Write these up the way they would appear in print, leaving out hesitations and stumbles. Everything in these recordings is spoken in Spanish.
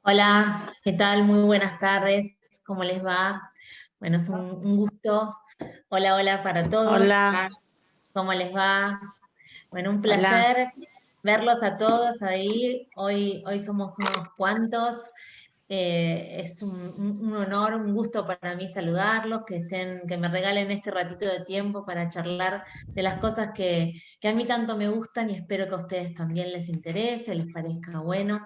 Hola, ¿qué tal? Muy buenas tardes. ¿Cómo les va? Bueno, es un gusto. Hola, hola para todos. Hola, ¿Cómo les va? Bueno, un hola. placer verlos a todos ahí. Hoy somos unos cuantos. Es un honor, un gusto para mí saludarlos, que me regalen este ratito de tiempo para charlar de las cosas que a mí tanto me gustan y espero que a ustedes también les interese, les parezca bueno.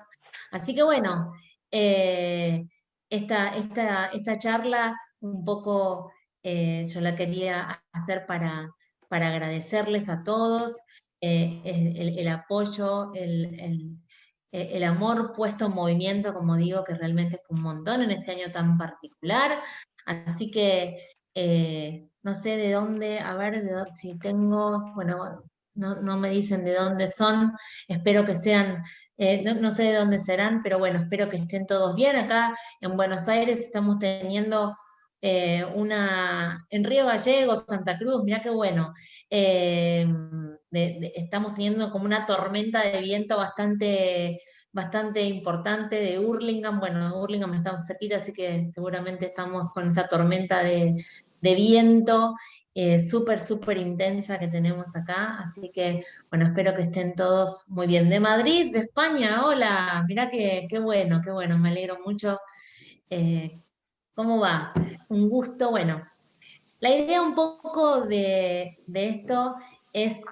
Así que bueno, eh, esta charla un poco yo la quería hacer para agradecerles a todos el apoyo, el amor puesto en movimiento, como digo, que realmente fue un montón en este año tan particular. Así que no sé de dónde, a ver si tengo, bueno, no me dicen de dónde son, espero que sean, no sé de dónde serán, pero bueno, espero que estén todos bien. Acá en Buenos Aires estamos teniendo en Río Gallegos, Santa Cruz, mirá qué bueno. eh, Estamos teniendo como una tormenta de viento bastante importante de Hurlingham. Bueno, Hurlingham está cerquita, así que seguramente estamos con esta tormenta de viento súper intensa que tenemos acá. Así que, bueno, espero que estén todos muy bien. De Madrid, de España, hola, mirá qué bueno, me alegro mucho. Eh, ¿Cómo va? Un gusto. Bueno, la idea un poco de esto es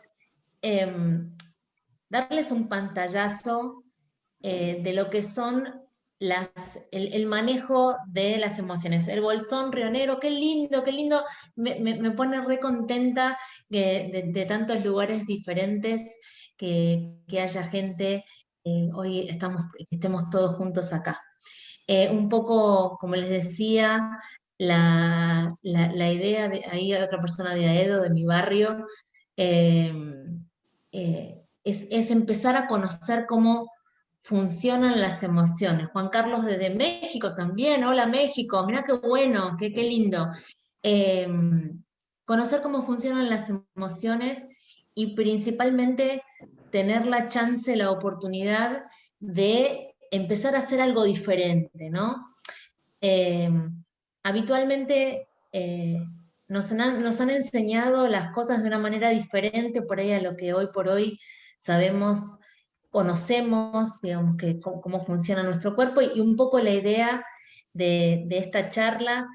em, darles un pantallazo de lo que son el manejo de las emociones. El bolsón rionero, qué lindo, me pone re contenta de tantos lugares diferentes que haya gente, hoy que estemos todos juntos acá. Un poco, como les decía, la idea de, ahí hay otra persona de Aedo, de mi barrio, eh, es empezar a conocer cómo funcionan las emociones. Juan Carlos desde México también, hola México, mira qué bueno, qué lindo. Eh, Conocer cómo funcionan las emociones y principalmente tener la chance, la oportunidad de empezar a hacer algo diferente, ¿no? Eh, Habitualmente nos han enseñado las cosas de una manera diferente por ahí a lo que hoy por hoy sabemos, conocemos, digamos, cómo funciona nuestro cuerpo y un poco la idea de esta charla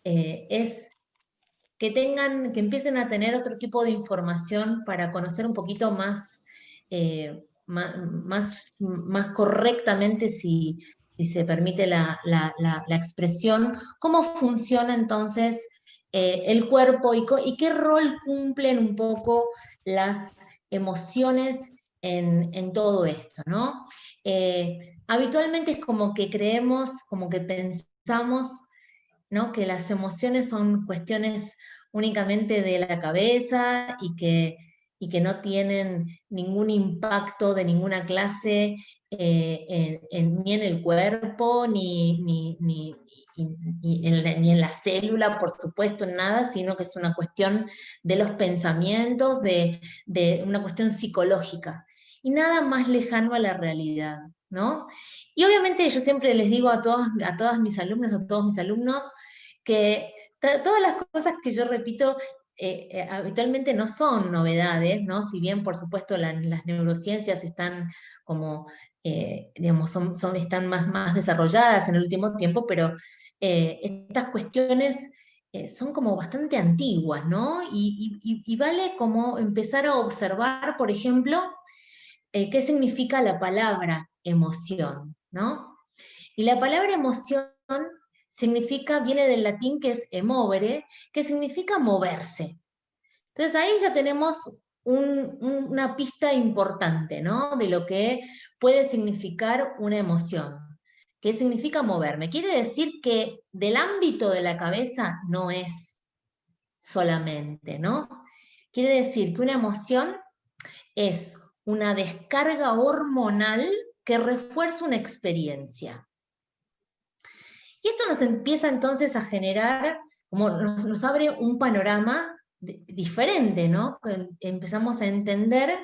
es que empiecen a tener otro tipo de información para conocer un poquito más, más correctamente, si se permite la expresión, cómo funciona entonces el cuerpo y qué rol cumplen un poco las emociones en todo esto, ¿no? Habitualmente es como que creemos, como que pensamos, ¿no? Que las emociones son cuestiones únicamente de la cabeza y que no tienen ningún impacto de ninguna clase ni en el cuerpo, ni en la célula, por supuesto, en nada, sino que es una cuestión de los pensamientos, de una cuestión psicológica. Y nada más lejano a la realidad, ¿no? Y obviamente yo siempre les digo a todas mis alumnas, a todos mis alumnos, que todas las cosas que yo repito habitualmente no son novedades, ¿no? Si bien, por supuesto, las neurociencias están como, digamos, están más desarrolladas en el último tiempo, pero estas cuestiones son como bastante antiguas, ¿no? Y vale como empezar a observar, por ejemplo, qué significa la palabra emoción, ¿no? Y la palabra emoción viene del latín que es emovere, que significa moverse. Entonces ahí ya tenemos una pista importante, ¿no? De lo que puede significar una emoción. ¿Qué significa moverme? Quiere decir que del ámbito de la cabeza no es solamente, ¿no? Quiere decir que una emoción es una descarga hormonal que refuerza una experiencia. Y esto nos empieza entonces a generar, como nos abre un panorama diferente, ¿no? Empezamos a entender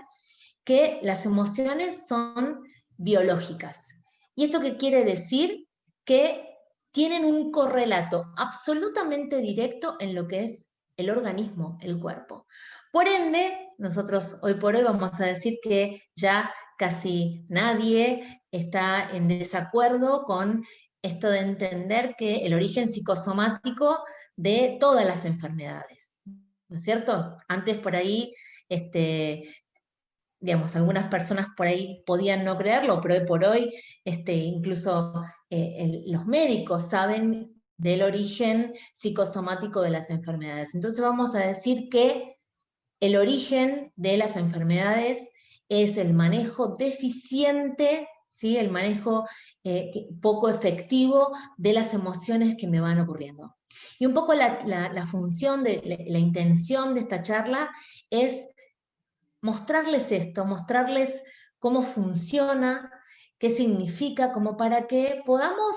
que las emociones son biológicas, ¿Y esto qué quiere decir? Que tienen un correlato absolutamente directo en lo que es el organismo, el cuerpo. Por ende, nosotros hoy por hoy vamos a decir que ya casi nadie está en desacuerdo con esto de entender que el origen psicosomático de todas las enfermedades, ¿no es cierto? Antes por ahí, digamos, algunas personas por ahí podían no creerlo, pero hoy por hoy, incluso los médicos saben del origen psicosomático de las enfermedades. Entonces vamos a decir que el origen de las enfermedades es el manejo deficiente, ¿sí? El manejo poco efectivo de las emociones que me van ocurriendo. Y un poco la función, la intención de esta charla es mostrarles esto, mostrarles cómo funciona, qué significa, como para que podamos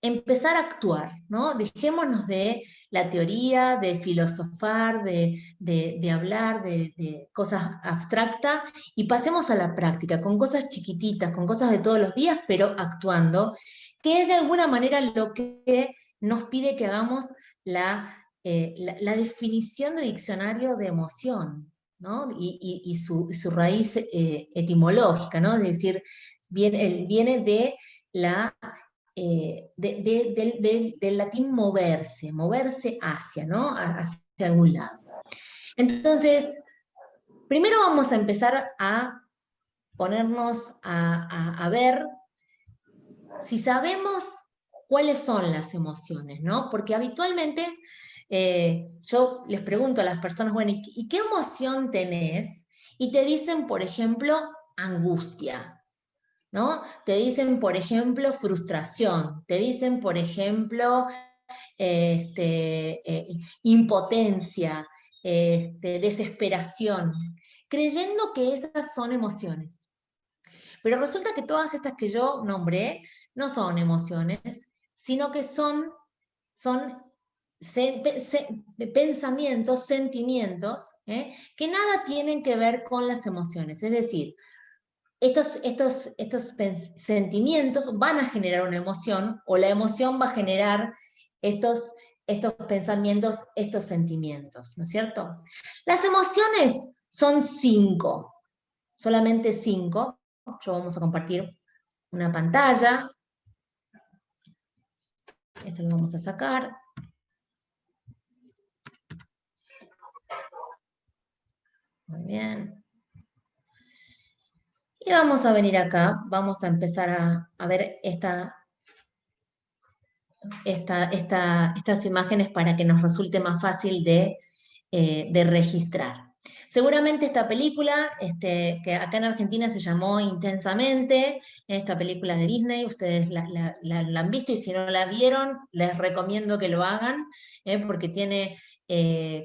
empezar a actuar, ¿no? Dejémonos de la teoría, de filosofar, de hablar de cosas abstractas y pasemos a la práctica, con cosas chiquititas, con cosas de todos los días, pero actuando, que es de alguna manera lo que nos pide que hagamos la definición de diccionario de emoción, ¿no? Y su raíz etimológica, ¿no? Es decir, viene de la del latín moverse, moverse hacia, ¿no? Hacia algún lado. Entonces, primero vamos a empezar a ponernos a ver si sabemos cuáles son las emociones, ¿no? Porque habitualmente yo les pregunto a las personas, bueno, ¿y qué emoción tenés? Y te dicen, por ejemplo, angustia, ¿no? Te dicen, por ejemplo, frustración, te dicen, por ejemplo, impotencia, desesperación, creyendo que esas son emociones. Pero resulta que todas estas que yo nombré no son emociones, sino que son pensamientos, sentimientos, que nada tienen que ver con las emociones. Es decir, estos sentimientos van a generar una emoción o la emoción va a generar estos pensamientos, estos sentimientos, ¿no es cierto? Las emociones son 5, solamente 5. Yo vamos a compartir una pantalla. Esto lo vamos a sacar. Muy bien. Y vamos a venir acá, vamos a empezar a ver estas imágenes para que nos resulte más fácil de registrar. Seguramente esta película, que acá en Argentina se llamó Intensamente, esta película de Disney, ustedes la han visto y si no la vieron, les recomiendo que lo hagan, porque tiene,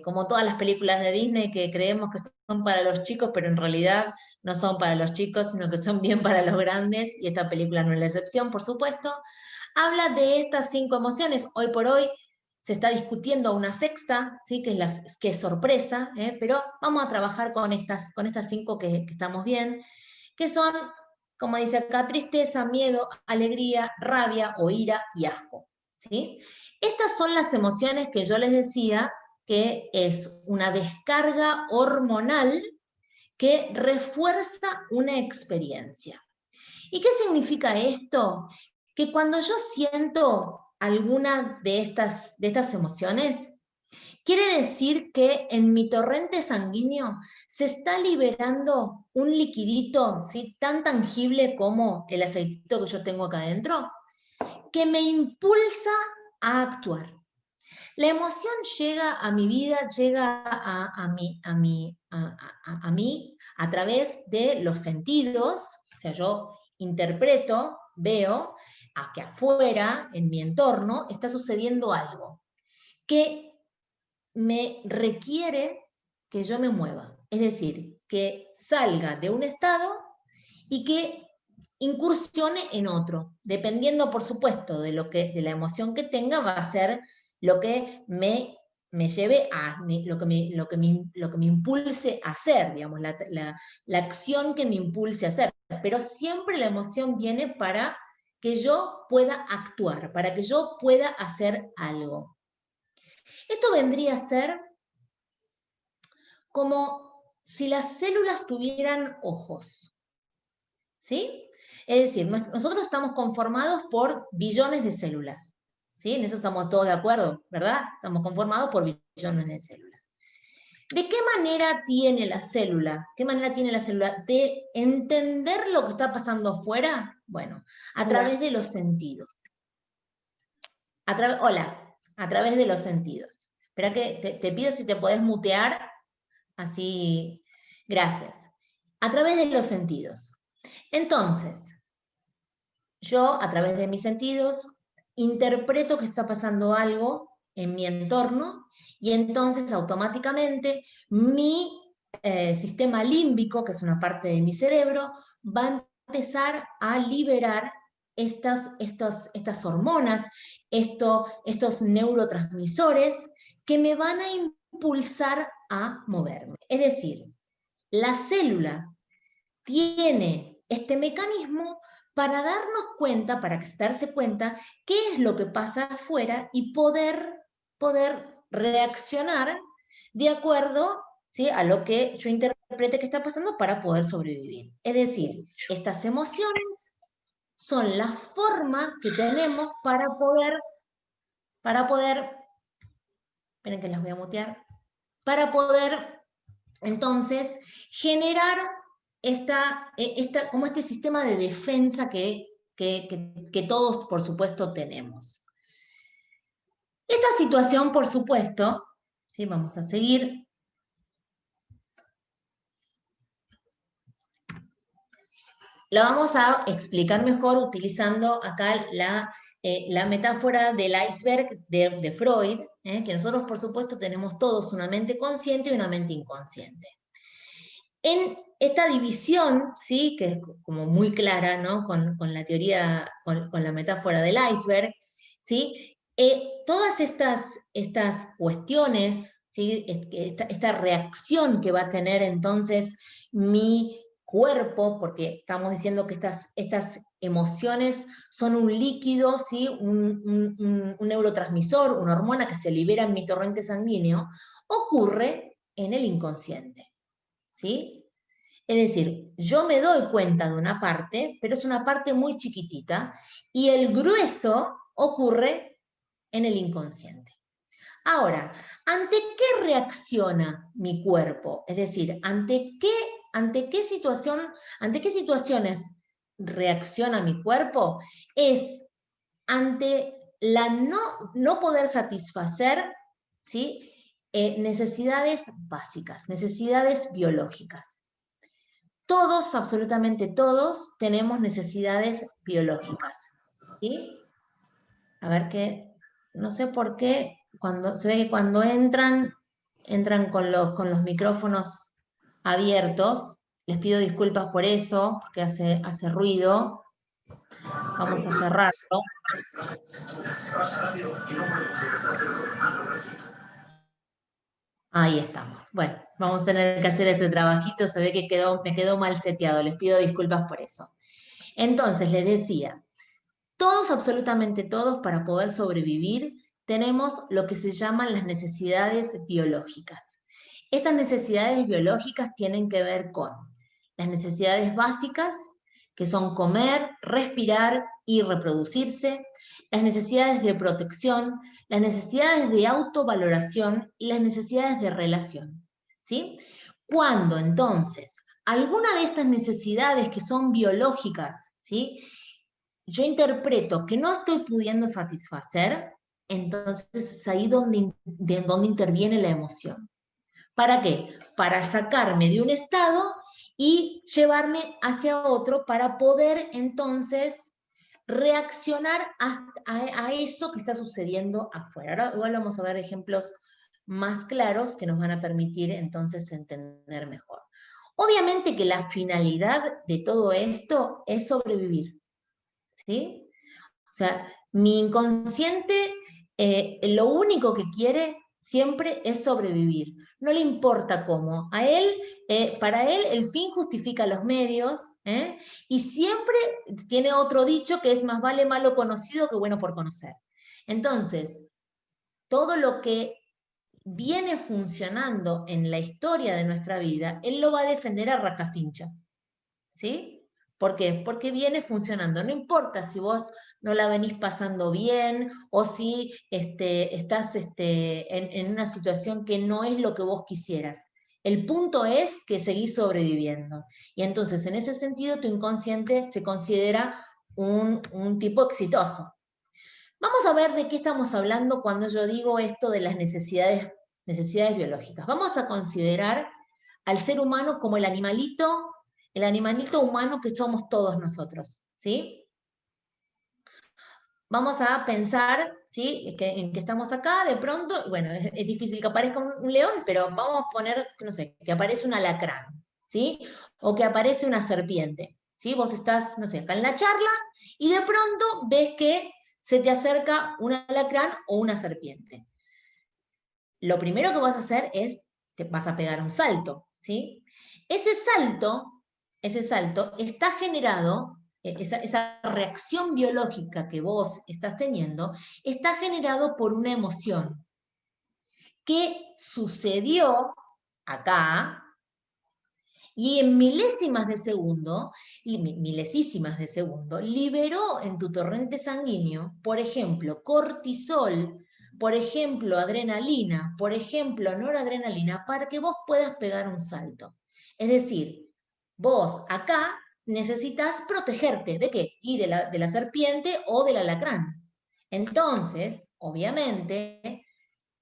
como todas las películas de Disney, que creemos que son para los chicos, pero en realidad no son para los chicos, sino que son bien para los grandes, y esta película no es la excepción, por supuesto. Habla de estas 5 emociones. Hoy por hoy se está discutiendo una sexta, ¿sí? que es sorpresa, pero vamos a trabajar con estas 5 que estamos bien, que son, como dice acá, tristeza, miedo, alegría, rabia o ira y asco. ¿Sí? Estas son las emociones que yo les decía que es una descarga hormonal que refuerza una experiencia. ¿Y qué significa esto? Que cuando yo siento alguna de estas emociones, quiere decir que en mi torrente sanguíneo se está liberando un liquidito, ¿sí? Tan tangible como el aceitito que yo tengo acá adentro, que me impulsa a actuar. La emoción llega a mi vida, llega a mí a través de los sentidos, o sea, yo interpreto, veo que afuera, en mi entorno, está sucediendo algo que me requiere que yo me mueva, es decir, que salga de un estado y que incursione en otro, dependiendo, por supuesto, de la emoción que tenga, va a ser lo que me lleve a, lo que me impulse a hacer, digamos, la acción que me impulse a hacer. Pero siempre la emoción viene para que yo pueda actuar, para que yo pueda hacer algo. Esto vendría a ser como si las células tuvieran ojos, ¿sí? Es decir, nosotros estamos conformados por billones de células, ¿sí? En eso estamos todos de acuerdo, ¿verdad? Estamos conformados por billones de células. ¿De qué manera tiene la célula? ¿Qué manera tiene la célula de entender lo que está pasando afuera? Bueno, a través de los sentidos. A través de los sentidos. Espera que te pido si te podés mutear, así, gracias. A través de los sentidos. Entonces, yo a través de mis sentidos interpreto que está pasando algo en mi entorno y entonces automáticamente mi sistema límbico, que es una parte de mi cerebro, va a empezar a liberar estas hormonas, estos neurotransmisores que me van a impulsar a moverme. Es decir, la célula tiene este mecanismo para darnos cuenta, para darse cuenta qué es lo que pasa afuera y poder reaccionar de acuerdo, ¿sí?, a lo que yo interprete que está pasando para poder sobrevivir. Es decir, estas emociones son la forma que tenemos para poder, esperen que las voy a mutear, para poder entonces generar como este sistema de defensa que todos, por supuesto, tenemos. Esta situación, por supuesto, ¿sí?, vamos a seguir. La vamos a explicar mejor utilizando acá la metáfora del iceberg de Freud, que nosotros, por supuesto, tenemos todos una mente consciente y una mente inconsciente. En esta división, ¿sí?, que es como muy clara, ¿no?, con la teoría, con la metáfora del iceberg, ¿sí?, todas estas cuestiones, ¿sí?, esta reacción que va a tener entonces mi cuerpo, porque estamos diciendo que estas emociones son un líquido, ¿sí?, un neurotransmisor, una hormona que se libera en mi torrente sanguíneo, ocurre en el inconsciente, ¿sí? Es decir, yo me doy cuenta de una parte, pero es una parte muy chiquitita, y el grueso ocurre en el inconsciente. Ahora, ¿ante qué reacciona mi cuerpo? Es decir, ¿ante qué situaciones reacciona mi cuerpo? Es ante la no poder satisfacer, ¿sí?, necesidades básicas, necesidades biológicas. Todos, absolutamente todos, tenemos necesidades biológicas, ¿sí? A ver qué, no sé por qué, se ve que cuando entran con los micrófonos abiertos. Les pido disculpas por eso, porque hace ruido. Vamos a cerrarlo. Ahí estamos. Bueno, vamos a tener que hacer este trabajito. Se ve que me quedó mal seteado. Les pido disculpas por eso. Entonces, les decía, todos, absolutamente todos, para poder sobrevivir, tenemos lo que se llaman las necesidades biológicas. Estas necesidades biológicas tienen que ver con las necesidades básicas, que son comer, respirar y reproducirse, las necesidades de protección, las necesidades de autovaloración y las necesidades de relación, ¿sí? Cuando entonces alguna de estas necesidades que son biológicas, ¿sí?, yo interpreto que no estoy pudiendo satisfacer, entonces es ahí donde interviene la emoción. ¿Para qué? Para sacarme de un estado y llevarme hacia otro para poder entonces reaccionar a eso que está sucediendo afuera. Ahora igual vamos a ver ejemplos más claros que nos van a permitir entonces entender mejor. Obviamente que la finalidad de todo esto es sobrevivir, ¿sí? O sea, mi inconsciente lo único que quiere siempre es sobrevivir. No le importa cómo. A él Para él el fin justifica los medios, y siempre tiene otro dicho que es más vale malo conocido que bueno por conocer. Entonces, todo lo que viene funcionando en la historia de nuestra vida, él lo va a defender a rajacincha, ¿sí? ¿Por qué? Porque viene funcionando. No importa si vos no la venís pasando bien o si estás en una situación que no es lo que vos quisieras. El punto es que seguís sobreviviendo. Y entonces, en ese sentido, tu inconsciente se considera un tipo exitoso. Vamos a ver de qué estamos hablando cuando yo digo esto de las necesidades biológicas. Vamos a considerar al ser humano como el animalito humano que somos todos nosotros, ¿sí? Vamos a pensar, ¿sí? En que estamos acá, de pronto, bueno, es difícil que aparezca un león, pero vamos a poner, no sé, que aparece un alacrán, ¿sí? O que aparece una serpiente, ¿sí? Vos estás, no sé, acá en la charla y de pronto ves que se te acerca un alacrán o una serpiente. Lo primero que vas a hacer es, te vas a pegar un salto, ¿sí? Ese salto está generado, esa reacción biológica que vos estás teniendo, está generado por una emoción que sucedió acá y en milésísimas de segundo, liberó en tu torrente sanguíneo, por ejemplo, cortisol, por ejemplo, adrenalina, por ejemplo, noradrenalina, para que vos puedas pegar un salto. Es decir, vos acá necesitas protegerte. ¿De qué? Y de la serpiente o del alacrán. Entonces, obviamente,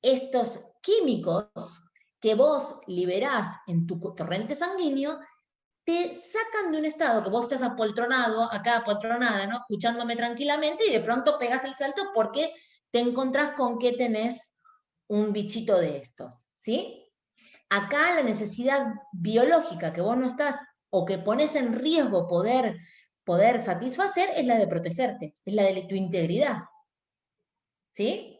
estos químicos que vos liberás en tu torrente sanguíneo te sacan de un estado que vos estás apoltronado, acá apoltronada, ¿no? Escuchándome tranquilamente y de pronto pegas el salto porque te encontrás con que tenés un bichito de estos, ¿sí? Acá la necesidad biológica que vos no estás o que pones en riesgo poder satisfacer es la de protegerte, es la de tu integridad, ¿sí?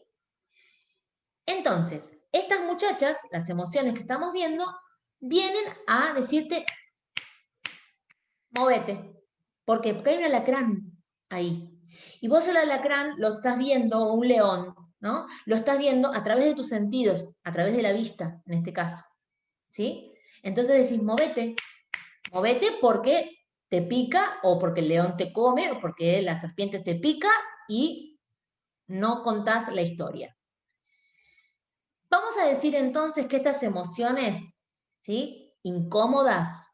Entonces, estas muchachas, las emociones que estamos viendo, vienen a decirte, movete. ¿Por qué? Porque hay un alacrán ahí. Y vos el alacrán lo estás viendo, o un león, ¿no? Lo estás viendo a través de tus sentidos, a través de la vista, en este caso. ¿Sí? Entonces decís, movete. Movete porque te pica, o porque el león te come, o porque la serpiente te pica, y no contás la historia. Vamos a decir entonces que estas emociones, ¿sí? Incómodas,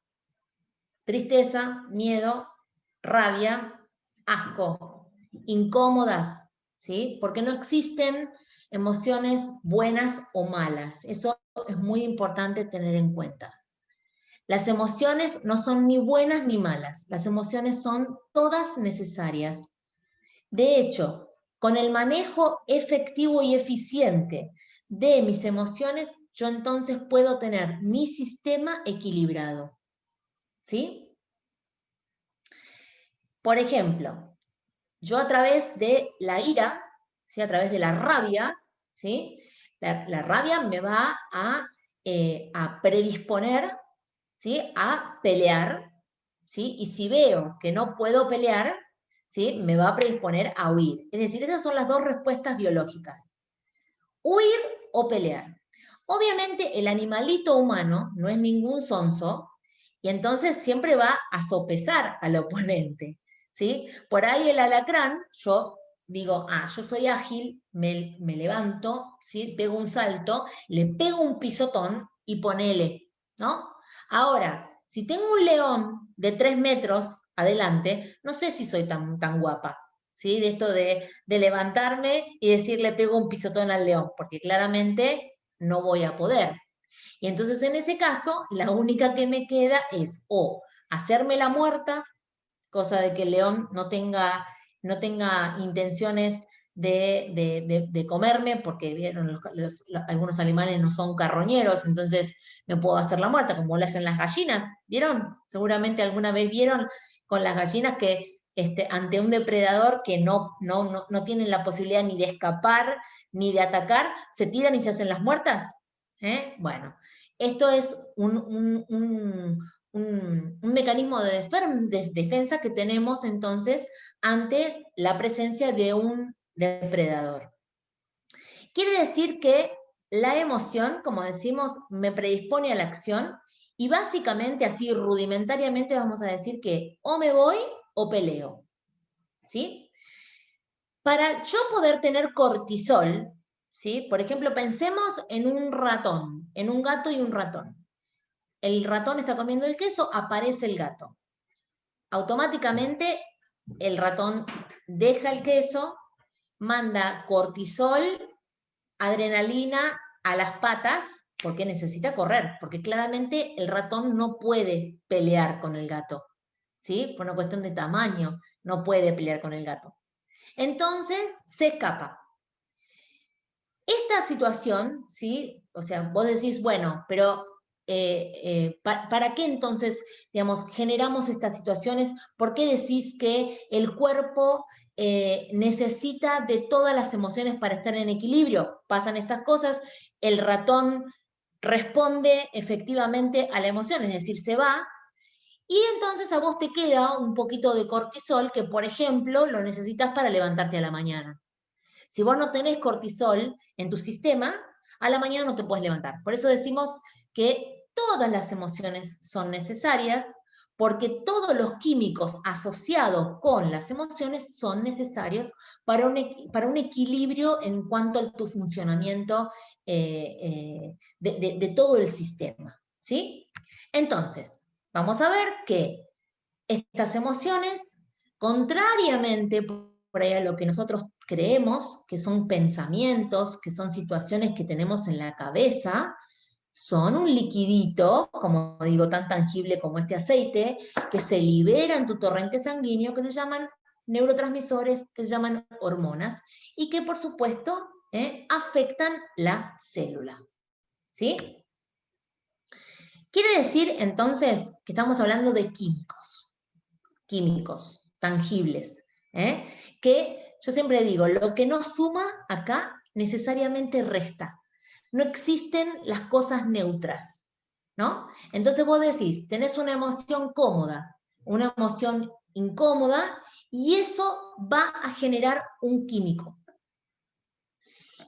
tristeza, miedo, rabia, asco, incómodas, ¿sí? Porque no existen emociones buenas o malas. Eso es muy importante tener en cuenta. Las emociones no son ni buenas ni malas. Las emociones son todas necesarias. De hecho, con el manejo efectivo y eficiente de mis emociones, yo entonces puedo tener mi sistema equilibrado. ¿Sí? Por ejemplo, yo a través de la ira, ¿sí? A través de la rabia, ¿sí? La rabia me va a predisponer, ¿sí? A pelear, ¿sí? Y si veo que no puedo pelear, ¿sí? Me va a predisponer a huir. Es decir, esas son las dos respuestas biológicas. Huir o pelear. Obviamente el animalito humano no es ningún sonso y entonces siempre va a sopesar al oponente, ¿sí? Por ahí el alacrán, yo digo, yo soy ágil, me levanto, ¿sí? Pego un salto, le pego un pisotón y ponele, ¿no? Ahora, si tengo un león de 3 metros adelante, no sé si soy tan guapa, ¿sí? De esto de levantarme y decirle pego un pisotón al león, porque claramente no voy a poder. Y entonces en ese caso, la única que me queda es o hacerme la muerta, cosa de que el león no tenga intenciones de comerme, porque vieron, algunos animales no son carroñeros, entonces me puedo hacer la muerta, como lo hacen las gallinas, ¿vieron? Seguramente alguna vez vieron con las gallinas que ante un depredador que no tienen la posibilidad ni de escapar ni de atacar, se tiran y se hacen las muertas. Bueno, esto es un mecanismo de defensa que tenemos entonces ante la presencia de un depredador. Quiere decir que la emoción, como decimos, me predispone a la acción y básicamente así rudimentariamente vamos a decir que o me voy o peleo, ¿sí? Para yo poder tener cortisol, ¿sí? Por ejemplo, pensemos en un ratón, en un gato y un ratón. El ratón está comiendo el queso, aparece el gato. Automáticamente el ratón deja el queso, manda cortisol, adrenalina a las patas, porque necesita correr, porque claramente el ratón no puede pelear con el gato, ¿sí? Por una cuestión de tamaño, no puede pelear con el gato. Entonces se escapa. Esta situación, ¿sí? O sea, vos decís, bueno, pero ¿para qué entonces, digamos, generamos estas situaciones? ¿Por qué decís que el cuerpo necesita de todas las emociones para estar en equilibrio? Pasan estas cosas, el ratón responde efectivamente a la emoción, es decir, se va, y entonces a vos te queda un poquito de cortisol que, por ejemplo, lo necesitas para levantarte a la mañana. Si vos no tenés cortisol en tu sistema, a la mañana no te puedes levantar. Por eso decimos que todas las emociones son necesarias, porque todos los químicos asociados con las emociones son necesarios para un equilibrio en cuanto a tu funcionamiento de todo el sistema. ¿Sí? Entonces, vamos a ver que estas emociones, contrariamente por ahí a lo que nosotros creemos, que son pensamientos, que son situaciones que tenemos en la cabeza, son un liquidito, como digo, tan tangible como este aceite, que se libera en tu torrente sanguíneo, que se llaman neurotransmisores, que se llaman hormonas, y que por supuesto afectan la célula. ¿Sí? Quiere decir entonces que estamos hablando de químicos tangibles, que yo siempre digo, lo que no suma acá necesariamente resta. No existen las cosas neutras, ¿no? Entonces vos decís, tenés una emoción cómoda, una emoción incómoda, y eso va a generar un químico.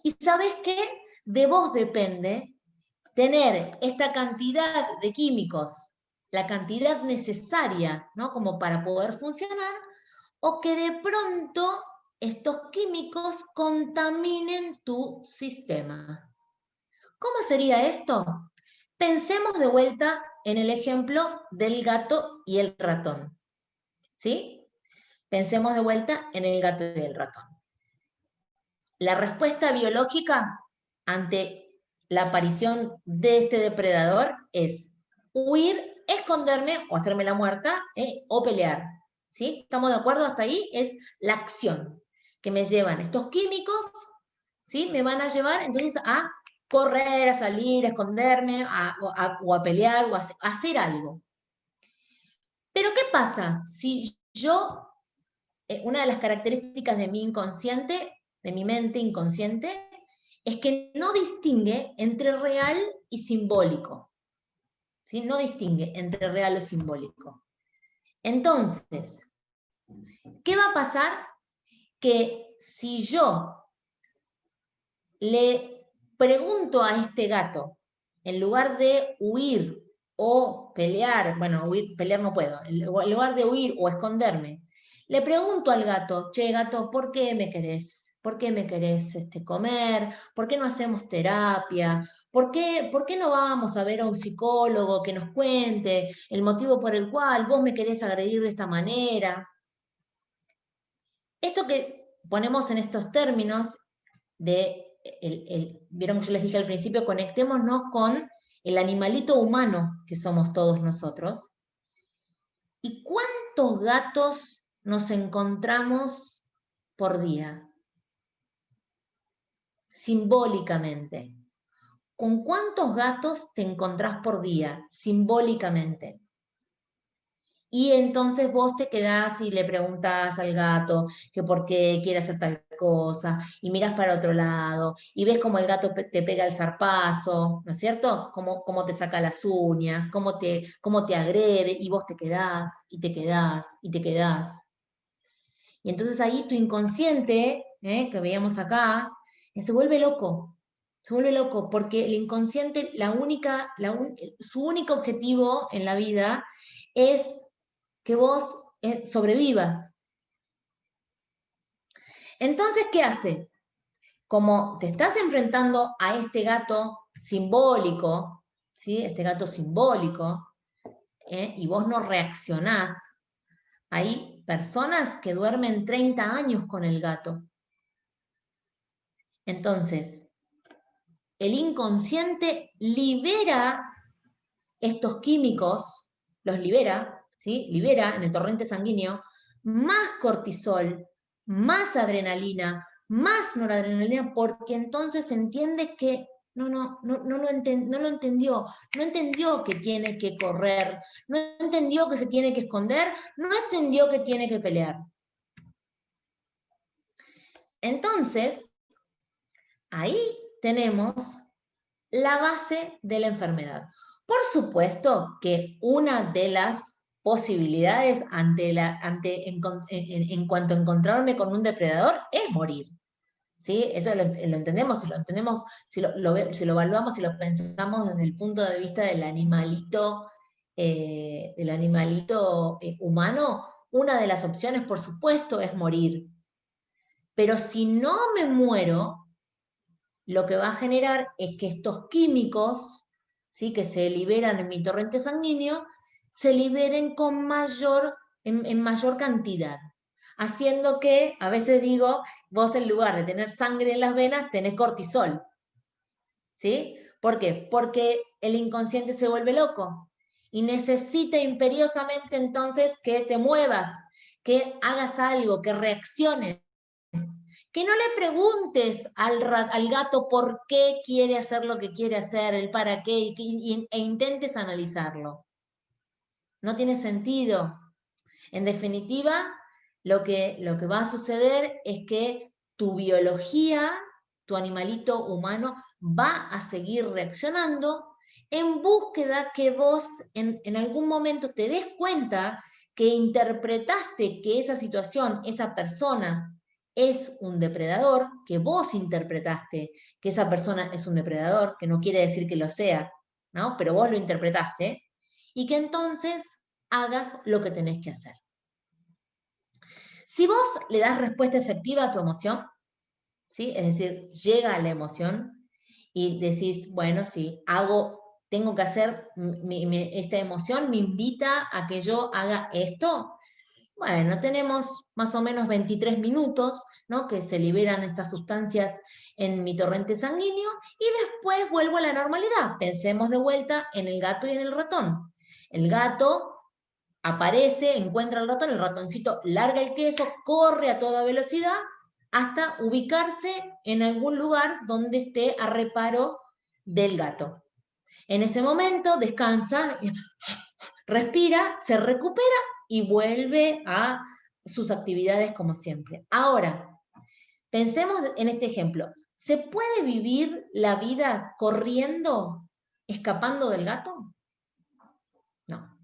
¿Y sabés qué? De vos depende tener esta cantidad de químicos, la cantidad necesaria, ¿no? Como para poder funcionar, o que de pronto estos químicos contaminen tu sistema. ¿Cómo sería esto? Pensemos de vuelta en el ejemplo del gato y el ratón. ¿Sí? Pensemos de vuelta en el gato y el ratón. La respuesta biológica ante la aparición de este depredador es huir, esconderme o hacerme la muerta o pelear. ¿Sí? ¿Estamos de acuerdo hasta ahí? Es la acción que me llevan estos químicos, ¿sí? Me van a llevar entonces a correr, a salir, a esconderme, o a pelear, o a hacer algo. Pero ¿qué pasa si yo, una de las características de mi inconsciente, de mi mente inconsciente, es que no distingue entre real y simbólico? ¿Sí? No distingue entre real y simbólico. Entonces, ¿qué va a pasar? Que si yo le pregunto a este gato, en lugar de huir o pelear, bueno, huir, pelear no puedo, en lugar de huir o esconderme, le pregunto al gato, che, gato, ¿por qué me querés? ¿Por qué me querés comer? ¿Por qué no hacemos terapia? ¿Por qué no vamos a ver a un psicólogo que nos cuente el motivo por el cual vos me querés agredir de esta manera? Esto que ponemos en estos términos de, vieron que yo les dije al principio, conectémonos con el animalito humano que somos todos nosotros. ¿Y cuántos gatos nos encontramos por día? Simbólicamente. ¿Con cuántos gatos te encontrás por día? Simbólicamente. Y entonces vos te quedás y le preguntás al gato que por qué quiere hacer tal cosa, y mirás para otro lado, y ves cómo el gato te pega el zarpazo, ¿no es cierto? Cómo te saca las uñas, cómo te agrede, y vos te quedás, y te quedás, y te quedás. Y entonces ahí tu inconsciente, que veíamos acá, se vuelve loco, porque el inconsciente, su único objetivo en la vida es que vos sobrevivas. Entonces, ¿qué hace? Como te estás enfrentando a este gato simbólico, ¿sí? Este gato simbólico, y vos no reaccionás, hay personas que duermen 30 años con el gato. Entonces, el inconsciente libera estos químicos, los libera, ¿sí? Libera en el torrente sanguíneo más cortisol, más adrenalina, más noradrenalina, porque entonces entiende que no lo entendió, no entendió que tiene que correr, no entendió que se tiene que esconder, no entendió que tiene que pelear. Entonces, ahí tenemos la base de la enfermedad. Por supuesto que una de las posibilidades en cuanto a encontrarme con un depredador es morir. ¿Sí? Eso lo entendemos, si lo evaluamos, si lo pensamos desde el punto de vista del animalito humano, una de las opciones, por supuesto, es morir. Pero si no me muero, lo que va a generar es que estos químicos, ¿sí? Que se liberan en mi torrente sanguíneo, se liberen en mayor cantidad. Haciendo que, a veces digo, vos en lugar de tener sangre en las venas, tenés cortisol. ¿Sí? ¿Por qué? Porque el inconsciente se vuelve loco y necesita imperiosamente entonces que te muevas, que hagas algo, que reacciones. Que no le preguntes al gato por qué quiere hacer lo que quiere hacer, el para qué, e intentes analizarlo. No tiene sentido. En definitiva, lo que va a suceder es que tu biología, tu animalito humano, va a seguir reaccionando en búsqueda que vos en algún momento te des cuenta que interpretaste que esa situación, esa persona, es un depredador, que vos interpretaste que esa persona es un depredador, que no quiere decir que lo sea, ¿no? Pero vos lo interpretaste, y que entonces hagas lo que tenés que hacer. Si vos le das respuesta efectiva a tu emoción, ¿sí? Es decir, llega a la emoción y decís, bueno, sí, tengo que hacer, esta emoción me invita a que yo haga esto. Bueno, tenemos más o menos 23 minutos, ¿no? Que se liberan estas sustancias en mi torrente sanguíneo y después vuelvo a la normalidad. Pensemos de vuelta en el gato y en el ratón. El gato aparece, encuentra al ratón, el ratoncito larga el queso, corre a toda velocidad hasta ubicarse en algún lugar donde esté a reparo del gato. En ese momento descansa, respira, se recupera y vuelve a sus actividades como siempre. Ahora, pensemos en este ejemplo. ¿Se puede vivir la vida corriendo, escapando del gato? No,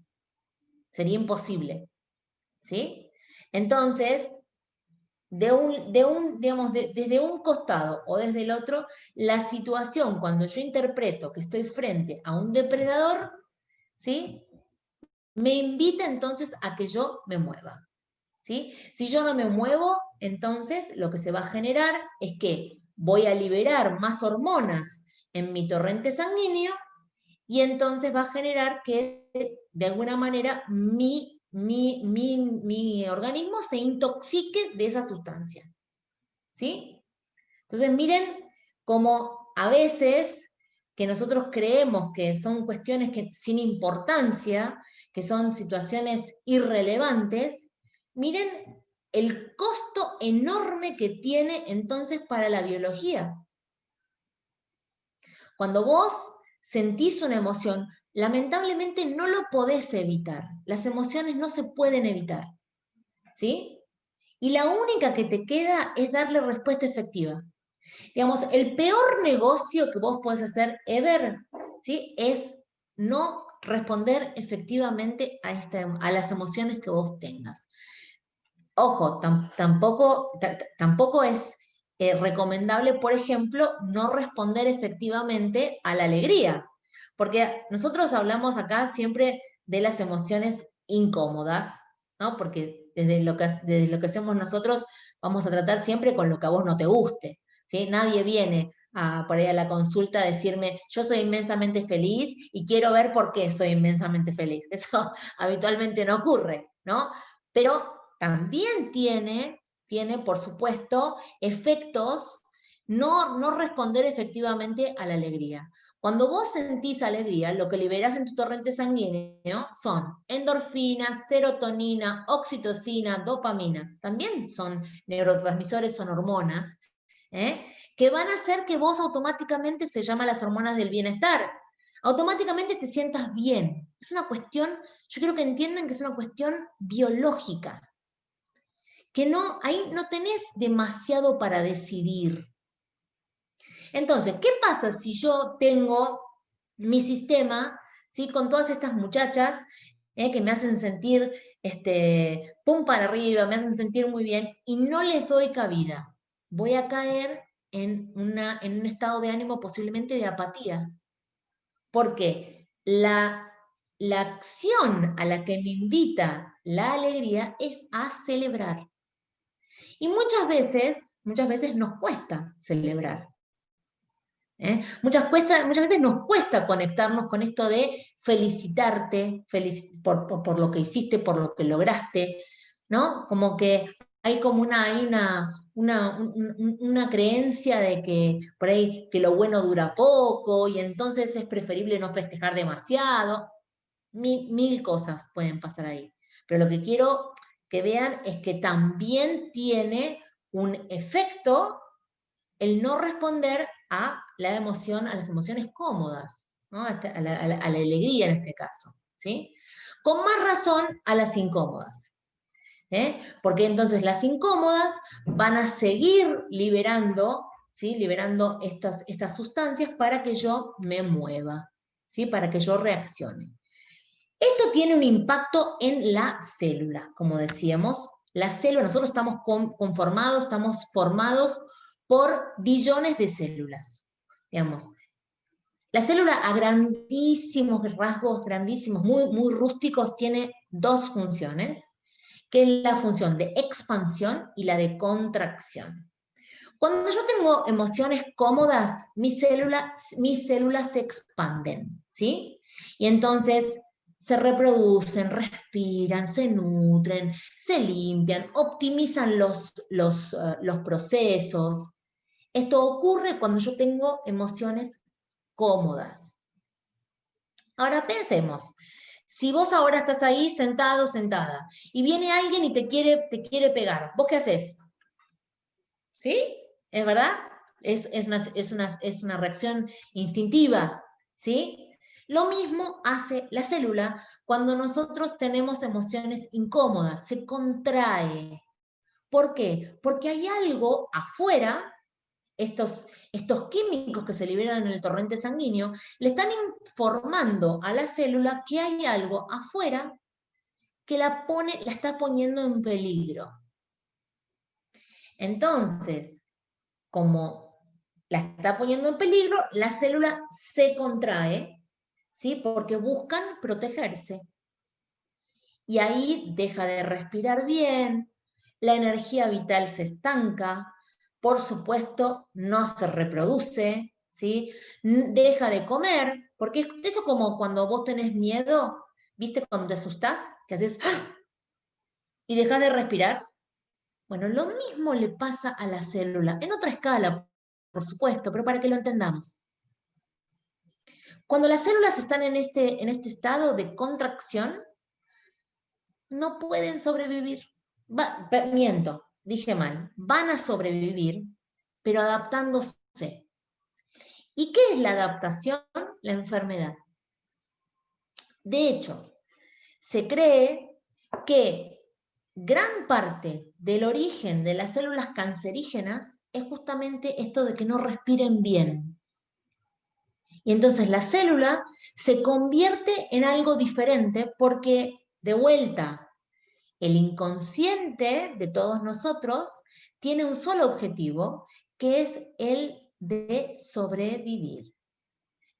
sería imposible. ¿Sí? Entonces, digamos, desde un costado o desde el otro, la situación cuando yo interpreto que estoy frente a un depredador, ¿sí? Me invita entonces a que yo me mueva. ¿Sí? Si yo no me muevo, entonces lo que se va a generar es que voy a liberar más hormonas en mi torrente sanguíneo y entonces va a generar que de alguna manera mi organismo se intoxique de esa sustancia. ¿Sí? Entonces miren cómo a veces que nosotros creemos que son cuestiones sin importancia, que son situaciones irrelevantes, miren el costo enorme que tiene entonces para la biología. Cuando vos sentís una emoción, lamentablemente no lo podés evitar. Las emociones no se pueden evitar. ¿Sí? y la única que te queda es darle respuesta efectiva. Digamos, el peor negocio que vos podés hacer ever, ¿sí? Es no responder efectivamente a las emociones que vos tengas. Ojo, tampoco es recomendable, por ejemplo, no responder efectivamente a la alegría, porque nosotros hablamos acá siempre de las emociones incómodas, ¿no? Porque desde lo que hacemos nosotros vamos a tratar siempre con lo que a vos no te guste, ¿sí? Nadie viene por ahí a la consulta a decirme, yo soy inmensamente feliz y quiero ver por qué soy inmensamente feliz. Eso habitualmente no ocurre, ¿no? Pero también tiene, por supuesto, efectos no responder efectivamente a la alegría. Cuando vos sentís alegría, lo que liberás en tu torrente sanguíneo son endorfinas, serotonina, oxitocina, dopamina. También son neurotransmisores, son hormonas, ¿eh? Que van a hacer que vos automáticamente, se llaman las hormonas del bienestar, automáticamente te sientas bien. Es una cuestión, yo quiero que entiendan que es una cuestión biológica, que ahí no tenés demasiado para decidir. Entonces, ¿qué pasa si yo tengo mi sistema, ¿sí? Con todas estas muchachas que me hacen sentir pum para arriba, me hacen sentir muy bien y no les doy cabida? Voy a caer en un estado de ánimo posiblemente de apatía. Porque la acción a la que me invita la alegría es a celebrar. Y muchas veces nos cuesta celebrar. Muchas veces nos cuesta conectarnos con esto de felicitarte por lo que hiciste, por lo que lograste, ¿no? Como que hay como una creencia de que por ahí que lo bueno dura poco y entonces es preferible no festejar demasiado. Mil cosas pueden pasar ahí. Pero lo que quiero que vean es que también tiene un efecto el no responder a la emoción, a las emociones cómodas, ¿no? A la alegría en este caso, ¿sí? Con más razón a las incómodas, porque entonces las incómodas van a seguir liberando, ¿sí? Liberando estas sustancias para que yo me mueva, ¿sí? Para que yo reaccione. Esto tiene un impacto en la célula, como decíamos. La célula, nosotros estamos estamos formados por billones de células. Digamos, la célula a grandísimos rasgos, grandísimos, muy rústicos, tiene dos funciones, que es la función de expansión y la de contracción. Cuando yo tengo emociones cómodas, mis células se expanden, ¿sí? Y entonces se reproducen, respiran, se nutren, se limpian, optimizan los procesos. Esto ocurre cuando yo tengo emociones cómodas. Ahora pensemos, si vos ahora estás ahí sentado, sentada, y viene alguien y te quiere pegar, ¿vos qué haces? ¿Sí? ¿Es verdad? Es una reacción instintiva, ¿sí? Lo mismo hace la célula cuando nosotros tenemos emociones incómodas, se contrae. ¿Por qué? Porque hay algo afuera, estos químicos que se liberan en el torrente sanguíneo, le están informando a la célula que hay algo afuera que la está poniendo en peligro. Entonces, como la está poniendo en peligro, la célula se contrae, ¿sí? Porque buscan protegerse. Y ahí deja de respirar bien, la energía vital se estanca, por supuesto, no se reproduce, ¿sí? Deja de comer, porque esto es como cuando vos tenés miedo, ¿viste? Cuando te asustás, que haces ¡ah! Y dejas de respirar. Bueno, lo mismo le pasa a la célula, en otra escala, por supuesto, pero para que lo entendamos. Cuando las células están en este estado de contracción, no pueden sobrevivir. Miento, dije mal, van a sobrevivir, pero adaptándose. ¿Y qué es la adaptación? La enfermedad. De hecho, se cree que gran parte del origen de las células cancerígenas es justamente esto de que no respiren bien. Y entonces la célula se convierte en algo diferente porque, de vuelta, el inconsciente de todos nosotros tiene un solo objetivo, que es el de sobrevivir.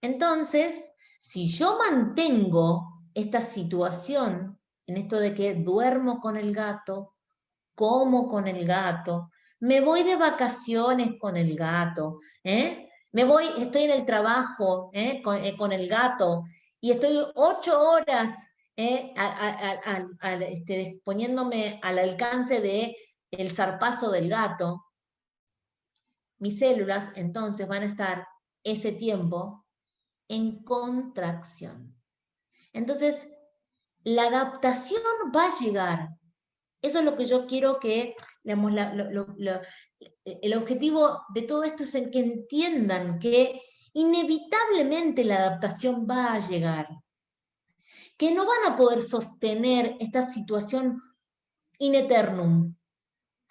Entonces, si yo mantengo esta situación, en esto de que duermo con el gato, como con el gato, me voy de vacaciones con el gato, estoy en el trabajo con el gato y estoy 8 horas poniéndome al alcance de el zarpazo del gato. Mis células entonces van a estar ese tiempo en contracción. Entonces, la adaptación va a llegar. Eso es lo que yo quiero que, digamos, el objetivo de todo esto es el que entiendan que inevitablemente la adaptación va a llegar, que no van a poder sostener esta situación in eternum,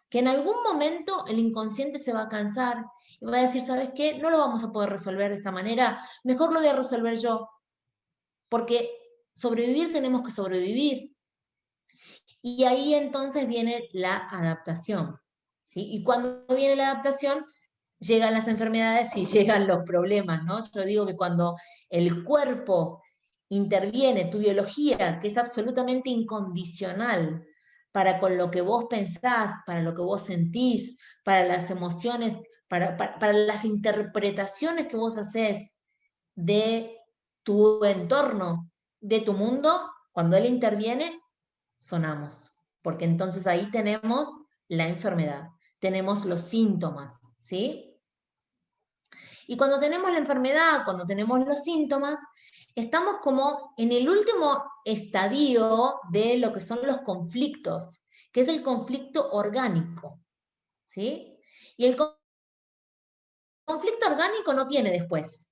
que en algún momento el inconsciente se va a cansar y va a decir, ¿sabes qué? No lo vamos a poder resolver de esta manera, mejor lo voy a resolver yo, porque sobrevivir tenemos que sobrevivir. Y ahí entonces viene la adaptación, ¿sí? Y cuando viene la adaptación, llegan las enfermedades y llegan los problemas, ¿no? Yo digo que cuando el cuerpo interviene, tu biología, que es absolutamente incondicional para con lo que vos pensás, para lo que vos sentís, para las emociones, para las interpretaciones que vos haces de tu entorno, de tu mundo, cuando él interviene, sonamos, porque entonces ahí tenemos la enfermedad, tenemos los síntomas, ¿sí? Y cuando tenemos la enfermedad, cuando tenemos los síntomas, estamos como en el último estadio de lo que son los conflictos, que es el conflicto orgánico, ¿sí? Y el conflicto orgánico no tiene después,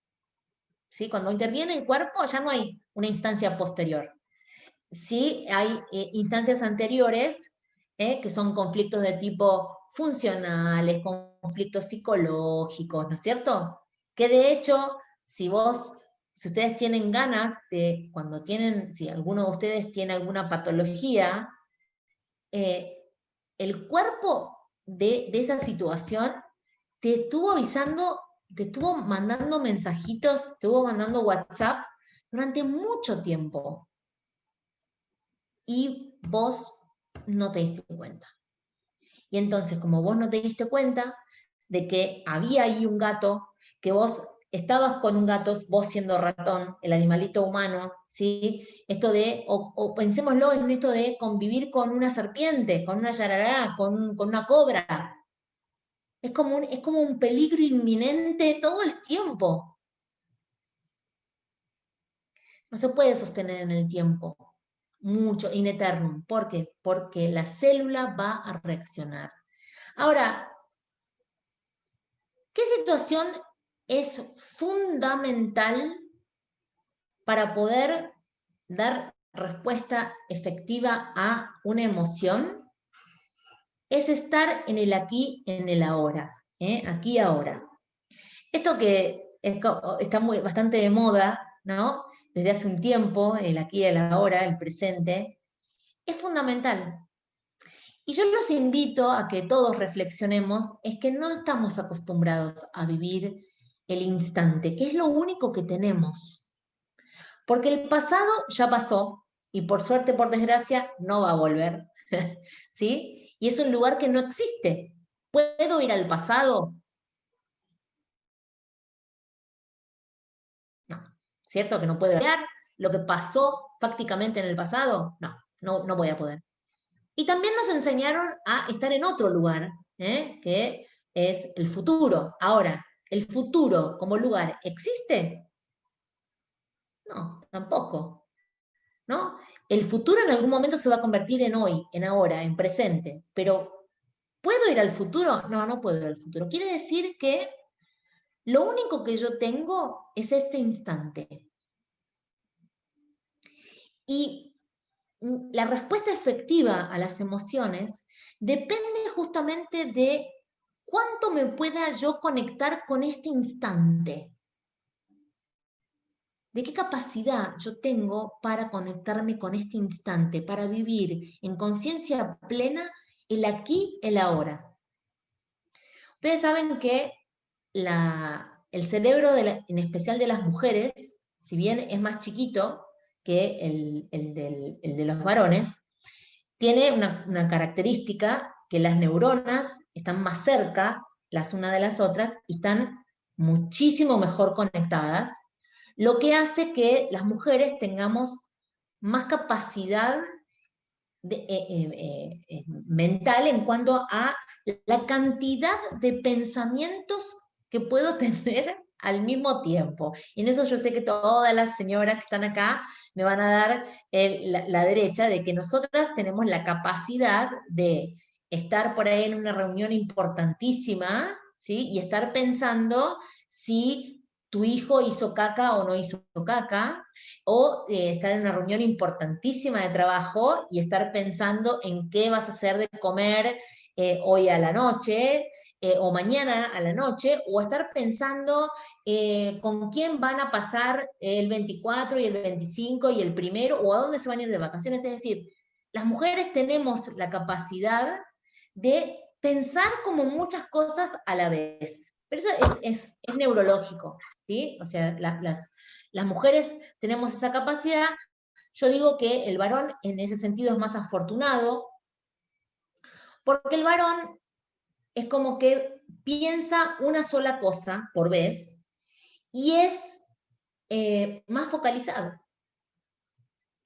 ¿sí? Cuando interviene el cuerpo ya no hay una instancia posterior. Sí hay instancias anteriores que son conflictos de tipo funcionales, conflictos psicológicos, ¿no es cierto? Que de hecho, si ustedes tienen ganas de, cuando tienen, si alguno de ustedes tiene alguna patología, eh, el cuerpo de esa situación te estuvo avisando, te estuvo mandando mensajitos, te estuvo mandando WhatsApp durante mucho tiempo y vos no te diste cuenta. Y entonces, como vos no te diste cuenta de que había ahí un gato, que vos estabas con un gato, vos siendo ratón, el animalito humano, ¿sí? Esto de, o pensémoslo en esto de convivir con una serpiente, con una yarará, con una cobra. Es como un peligro inminente todo el tiempo. No se puede sostener en el tiempo mucho, in eternum. ¿Por qué? Porque la célula va a reaccionar. Ahora, ¿qué situación es fundamental para poder dar respuesta efectiva a una emoción? Es estar en el aquí, en el ahora, aquí y ahora. Esto que está bastante de moda, ¿no? Desde hace un tiempo, el aquí y el ahora, el presente, es fundamental. Y yo los invito a que todos reflexionemos, es que no estamos acostumbrados a vivir el instante, que es lo único que tenemos. Porque el pasado ya pasó y por suerte, por desgracia, no va a volver. ¿Sí? Y es un lugar que no existe. ¿Puedo ir al pasado? No. ¿Cierto que no puedo cambiar lo que pasó fácticamente en el pasado? No, no voy a poder. Y también nos enseñaron a estar en otro lugar, que es el futuro. Ahora, ¿el futuro como lugar existe? No, tampoco, ¿no? El futuro en algún momento se va a convertir en hoy, en ahora, en presente, pero ¿puedo ir al futuro? No, no puedo ir al futuro. Quiere decir que lo único que yo tengo es este instante. Y la respuesta efectiva a las emociones depende justamente de cuánto me pueda yo conectar con este instante. ¿De qué capacidad yo tengo para conectarme con este instante, para vivir en conciencia plena el aquí, el ahora? Ustedes saben que el cerebro, en especial de las mujeres, si bien es más chiquito que el de los varones, tiene una característica que las neuronas están más cerca las unas de las otras y están muchísimo mejor conectadas, lo que hace que las mujeres tengamos más capacidad mental en cuanto a la cantidad de pensamientos que puedo tener al mismo tiempo. Y en eso yo sé que todas las señoras que están acá me van a dar la derecha de que nosotras tenemos la capacidad de estar por ahí en una reunión importantísima, ¿sí? Y estar pensando si tu hijo hizo caca o no hizo caca, o estar en una reunión importantísima de trabajo y estar pensando en qué vas a hacer de comer hoy a la noche, o mañana a la noche, o estar pensando con quién van a pasar el 24 y el 25 y el primero, o a dónde se van a ir de vacaciones. Es decir, las mujeres tenemos la capacidad de pensar como muchas cosas a la vez. Pero eso es neurológico, ¿sí? O sea, las mujeres tenemos esa capacidad. Yo digo que el varón en ese sentido es más afortunado, porque el varón es como que piensa una sola cosa por vez y es más focalizado.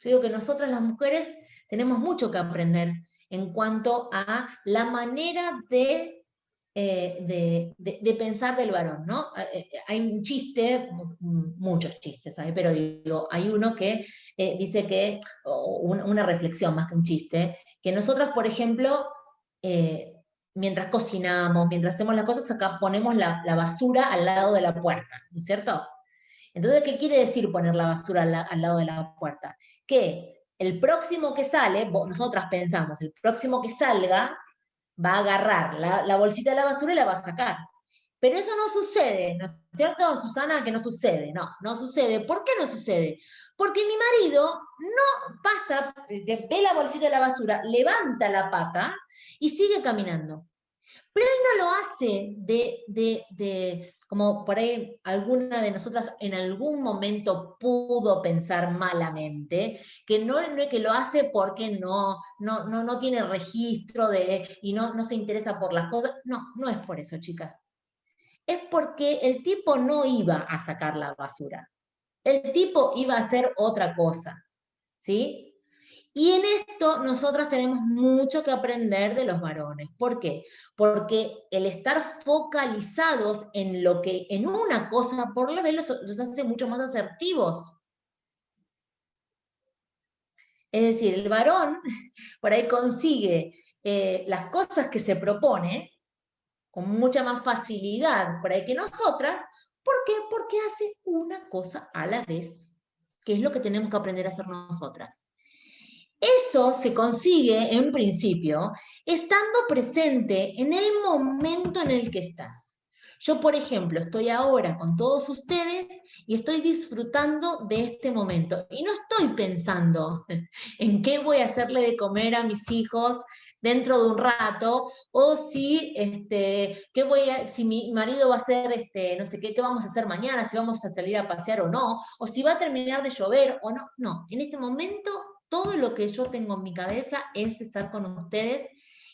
Yo digo que nosotras las mujeres tenemos mucho que aprender en cuanto a la manera de pensar del varón, ¿no? Hay un chiste, muchos chistes, ¿sabes? Pero digo, hay uno que dice que, una reflexión más que un chiste, que nosotras, por ejemplo, mientras cocinamos, mientras hacemos las cosas, acá ponemos la basura al lado de la puerta, ¿no es cierto? Entonces, ¿qué quiere decir poner la basura al lado de la puerta? Que el próximo que sale, nosotras pensamos, el próximo que salga va a agarrar la bolsita de la basura y la va a sacar. Pero eso no sucede, ¿no es cierto, Susana? Que no sucede, no sucede. ¿Por qué no sucede? Porque mi marido no pasa, ve la bolsita de la basura, levanta la pata y sigue caminando. Pero él no lo hace como por ahí alguna de nosotras en algún momento pudo pensar malamente, que no es que lo hace porque no tiene registro y no se interesa por las cosas. No es por eso, chicas. Es porque el tipo no iba a sacar la basura. El tipo iba a hacer otra cosa, ¿sí? Y en esto nosotras tenemos mucho que aprender de los varones. ¿Por qué? Porque el estar focalizados en una cosa, por lo menos los hace mucho más asertivos. Es decir, el varón por ahí consigue las cosas que se propone con mucha más facilidad por ahí que nosotras. ¿Por qué? Porque hace una cosa a la vez, que es lo que tenemos que aprender a hacer nosotras. Eso se consigue, en principio, estando presente en el momento en el que estás. Yo, por ejemplo, estoy ahora con todos ustedes y estoy disfrutando de este momento. Y no estoy pensando en qué voy a hacerle de comer a mis hijos dentro de un rato, o si mi marido va a hacer, no sé qué vamos a hacer mañana, si vamos a salir a pasear o no, o si va a terminar de llover o no. No, en este momento todo lo que yo tengo en mi cabeza es estar con ustedes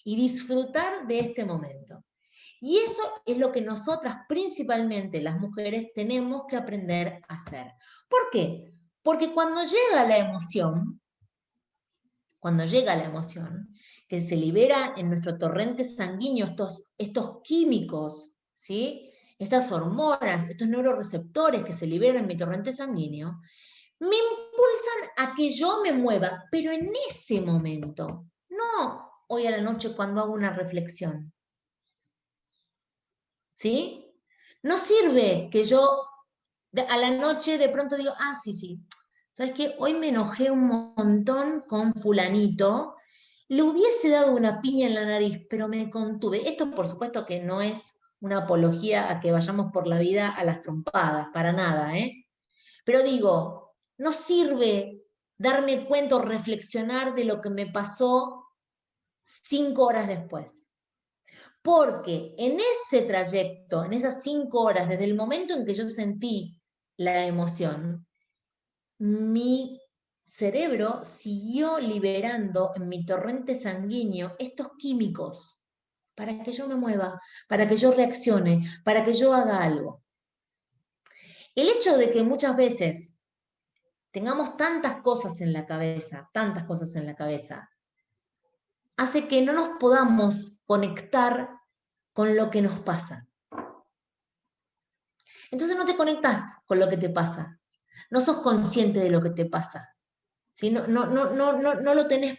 y disfrutar de este momento. Y eso es lo que nosotras, principalmente las mujeres, tenemos que aprender a hacer. ¿Por qué? Porque cuando llega la emoción, que se libera en nuestro torrente sanguíneo estos químicos, ¿sí? Estas hormonas, estos neuroreceptores que se liberan en mi torrente sanguíneo, me impulsan a que yo me mueva, pero en ese momento, no hoy a la noche cuando hago una reflexión. ¿Sí? No sirve que yo a la noche de pronto digo, sí, ¿sabes qué? Hoy me enojé un montón con fulanito, le hubiese dado una piña en la nariz, pero me contuve. Esto, por supuesto, que no es una apología a que vayamos por la vida a las trompadas, para nada, ¿eh? Pero digo, no sirve darme cuenta o reflexionar de lo que me pasó 5 horas después. Porque en ese trayecto, en esas 5 horas, desde el momento en que yo sentí la emoción, mi cerebro siguió liberando en mi torrente sanguíneo estos químicos para que yo me mueva, para que yo reaccione, para que yo haga algo. El hecho de que muchas veces tengamos tantas cosas en la cabeza, hace que no nos podamos conectar con lo que nos pasa. Entonces no te conectas con lo que te pasa, no sos consciente de lo que te pasa. ¿Sí? No lo tenés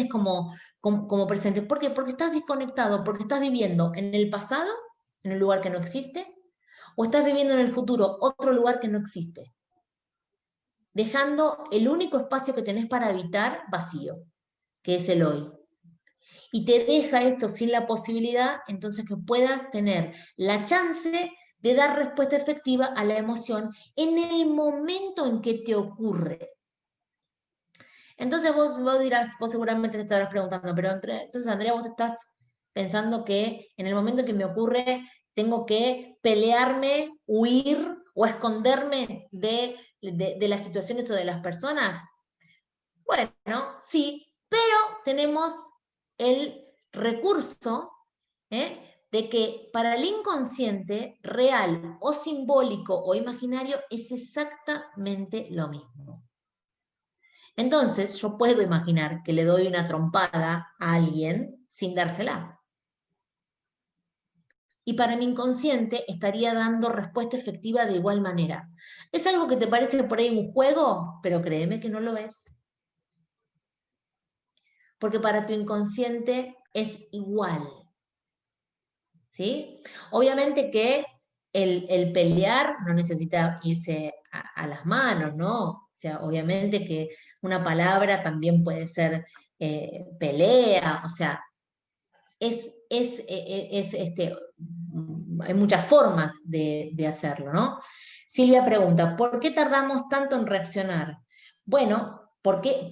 como presente. ¿Por qué? Porque estás desconectado, porque estás viviendo en el pasado, en un lugar que no existe, o estás viviendo en el futuro, otro lugar que no existe, dejando el único espacio que tenés para habitar vacío, que es el hoy. Y te deja esto sin la posibilidad, entonces, que puedas tener la chance de dar respuesta efectiva a la emoción en el momento en que te ocurre. Entonces vos dirás, vos seguramente te estarás preguntando, pero entonces, Andrea, vos te estás pensando que en el momento que me ocurre tengo que pelearme, huir o esconderme de las situaciones o de las personas. Bueno, sí, pero tenemos el recurso, de que para el inconsciente, real o simbólico o imaginario, es exactamente lo mismo. Entonces, yo puedo imaginar que le doy una trompada a alguien sin dársela. Y para mi inconsciente estaría dando respuesta efectiva de igual manera. Es algo que te parece por ahí un juego, pero créeme que no lo es. Porque para tu inconsciente es igual. ¿Sí? Obviamente que el pelear no necesita irse a las manos, ¿no? O sea, obviamente que una palabra también puede ser pelea, o sea, hay muchas formas de hacerlo, ¿no? Silvia pregunta, ¿por qué tardamos tanto en reaccionar? Bueno, ¿por qué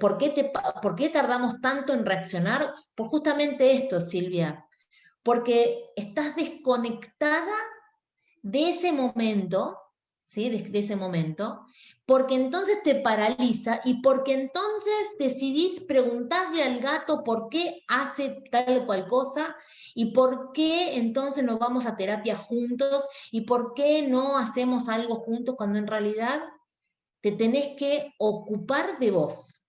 tardamos tanto en reaccionar? Por justamente esto, Silvia, porque estás desconectada de ese momento, ¿sí? De ese momento, porque entonces te paraliza y porque entonces decidís preguntarle al gato por qué hace tal o cual cosa y por qué entonces nos vamos a terapia juntos y por qué no hacemos algo juntos cuando en realidad te tenés que ocupar de vos.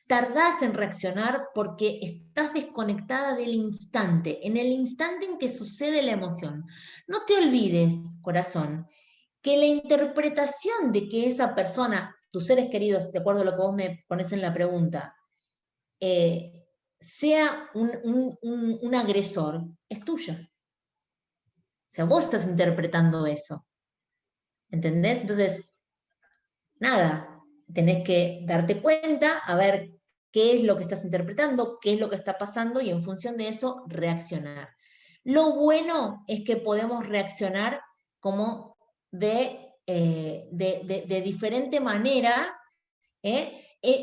Tardás en reaccionar porque estás desconectada del instante, en el instante en que sucede la emoción. No te olvides, corazón, que la interpretación de que esa persona, tus seres queridos, de acuerdo a lo que vos me pones en la pregunta, sea un agresor, es tuya. O sea, vos estás interpretando eso. ¿Entendés? Entonces, nada, tenés que darte cuenta, a ver qué es lo que estás interpretando, qué es lo que está pasando y en función de eso reaccionar. Lo bueno es que podemos reaccionar como de diferente manera,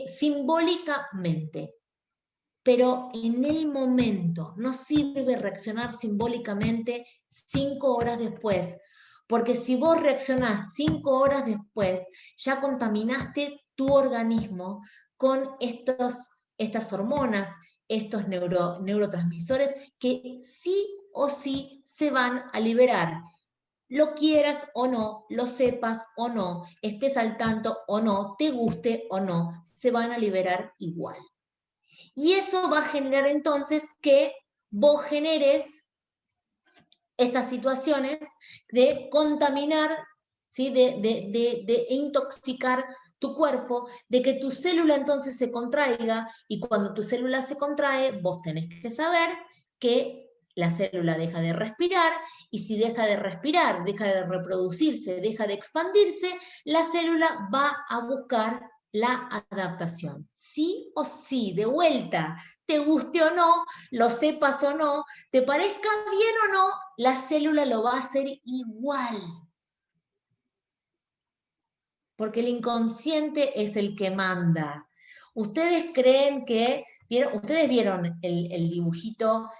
simbólicamente. Pero en el momento no sirve reaccionar simbólicamente 5 horas después, porque si vos reaccionás 5 horas después, ya contaminaste tu organismo con estas hormonas, estos neurotransmisores que sí o sí se van a liberar. Lo quieras o no, lo sepas o no, estés al tanto o no, te guste o no, se van a liberar igual. Y eso va a generar entonces que vos generes estas situaciones de contaminar, ¿sí? de intoxicar tu cuerpo, de que tu célula entonces se contraiga, y cuando tu célula se contrae, vos tenés que saber que la célula deja de respirar, y si deja de respirar, deja de reproducirse, deja de expandirse, la célula va a buscar la adaptación. Sí o sí, de vuelta, te guste o no, lo sepas o no, te parezca bien o no, la célula lo va a hacer igual. Porque el inconsciente es el que manda. ¿Ustedes creen que, ustedes vieron el dibujito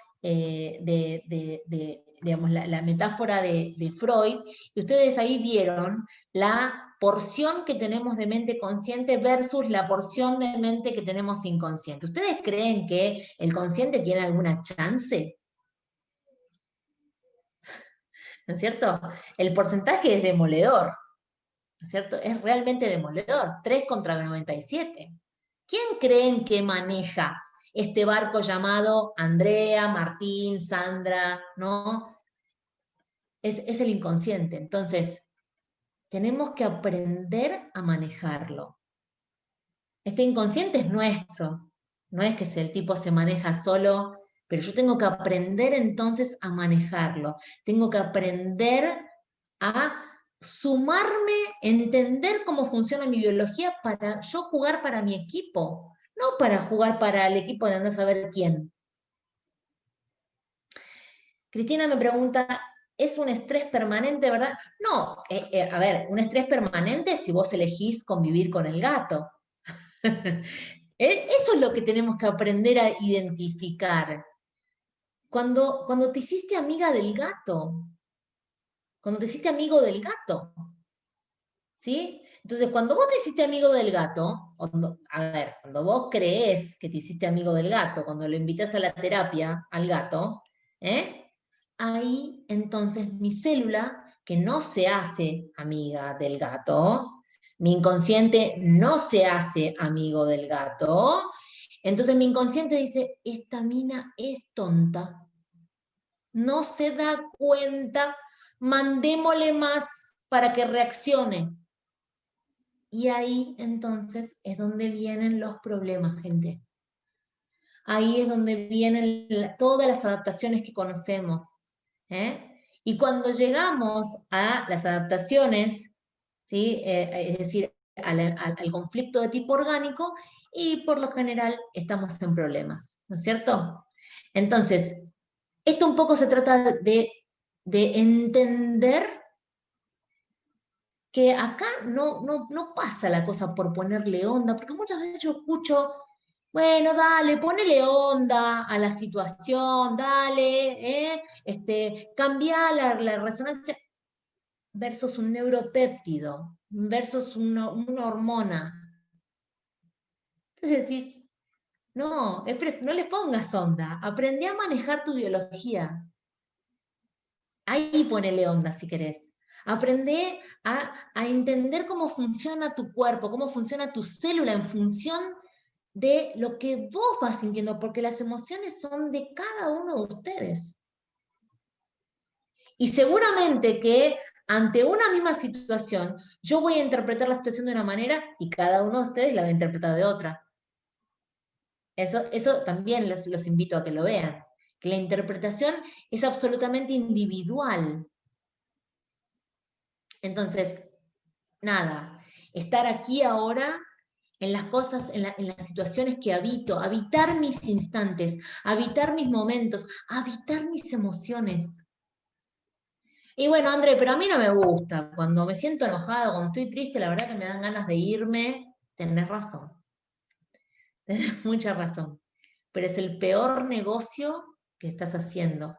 digamos, la metáfora de Freud, y ustedes ahí vieron la porción que tenemos de mente consciente versus la porción de mente que tenemos inconsciente? ¿Ustedes creen que el consciente tiene alguna chance? ¿No es cierto? El porcentaje es demoledor, ¿no es cierto? Es realmente demoledor, 3 contra 97. ¿Quién creen que maneja este barco llamado Andrea, Martín, Sandra? ¿No? Es el inconsciente. Entonces, tenemos que aprender a manejarlo. Este inconsciente es nuestro. No es que si el tipo se maneja solo, pero yo tengo que aprender entonces a manejarlo. Tengo que aprender a sumarme, entender cómo funciona mi biología para yo jugar para mi equipo, no para jugar para el equipo de andar a saber quién. Cristina me pregunta, ¿es un estrés permanente, verdad? No, a ver, un estrés permanente si vos elegís convivir con el gato. Eso es lo que tenemos que aprender a identificar. Cuando te hiciste amiga del gato, cuando te hiciste amigo del gato, ¿sí? Entonces, cuando vos te hiciste amigo del gato, cuando vos creés que te hiciste amigo del gato, cuando lo invitas a la terapia al gato, ahí entonces mi célula, que no se hace amiga del gato, mi inconsciente no se hace amigo del gato, entonces mi inconsciente dice, esta mina es tonta, no se da cuenta, mandémosle más para que reaccione. Y ahí entonces es donde vienen los problemas, gente. Ahí es donde vienen todas las adaptaciones que conocemos. Y cuando llegamos a las adaptaciones, ¿sí? Es decir, al conflicto de tipo orgánico, y por lo general estamos en problemas, ¿no es cierto? Entonces, esto un poco se trata de entender que acá no pasa la cosa por ponerle onda, porque muchas veces yo escucho, bueno, dale, ponele onda a la situación, dale, cambia la resonancia, versus un neuropéptido, versus una hormona. Entonces decís, no, no le pongas onda, aprendí a manejar tu biología. Ahí ponele onda si querés. Aprende a entender cómo funciona tu cuerpo, cómo funciona tu célula en función de lo que vos vas sintiendo, porque las emociones son de cada uno de ustedes. Y seguramente que ante una misma situación, yo voy a interpretar la situación de una manera y cada uno de ustedes la va a interpretar de otra. Eso también los invito a que lo vean, que la interpretación es absolutamente individual. Entonces, nada, estar aquí ahora en las cosas, en las situaciones que habito, habitar mis instantes, habitar mis momentos, habitar mis emociones. Y bueno, André, pero a mí no me gusta. Cuando me siento enojada, cuando estoy triste, la verdad que me dan ganas de irme. Tenés razón. Tenés mucha razón. Pero es el peor negocio que estás haciendo.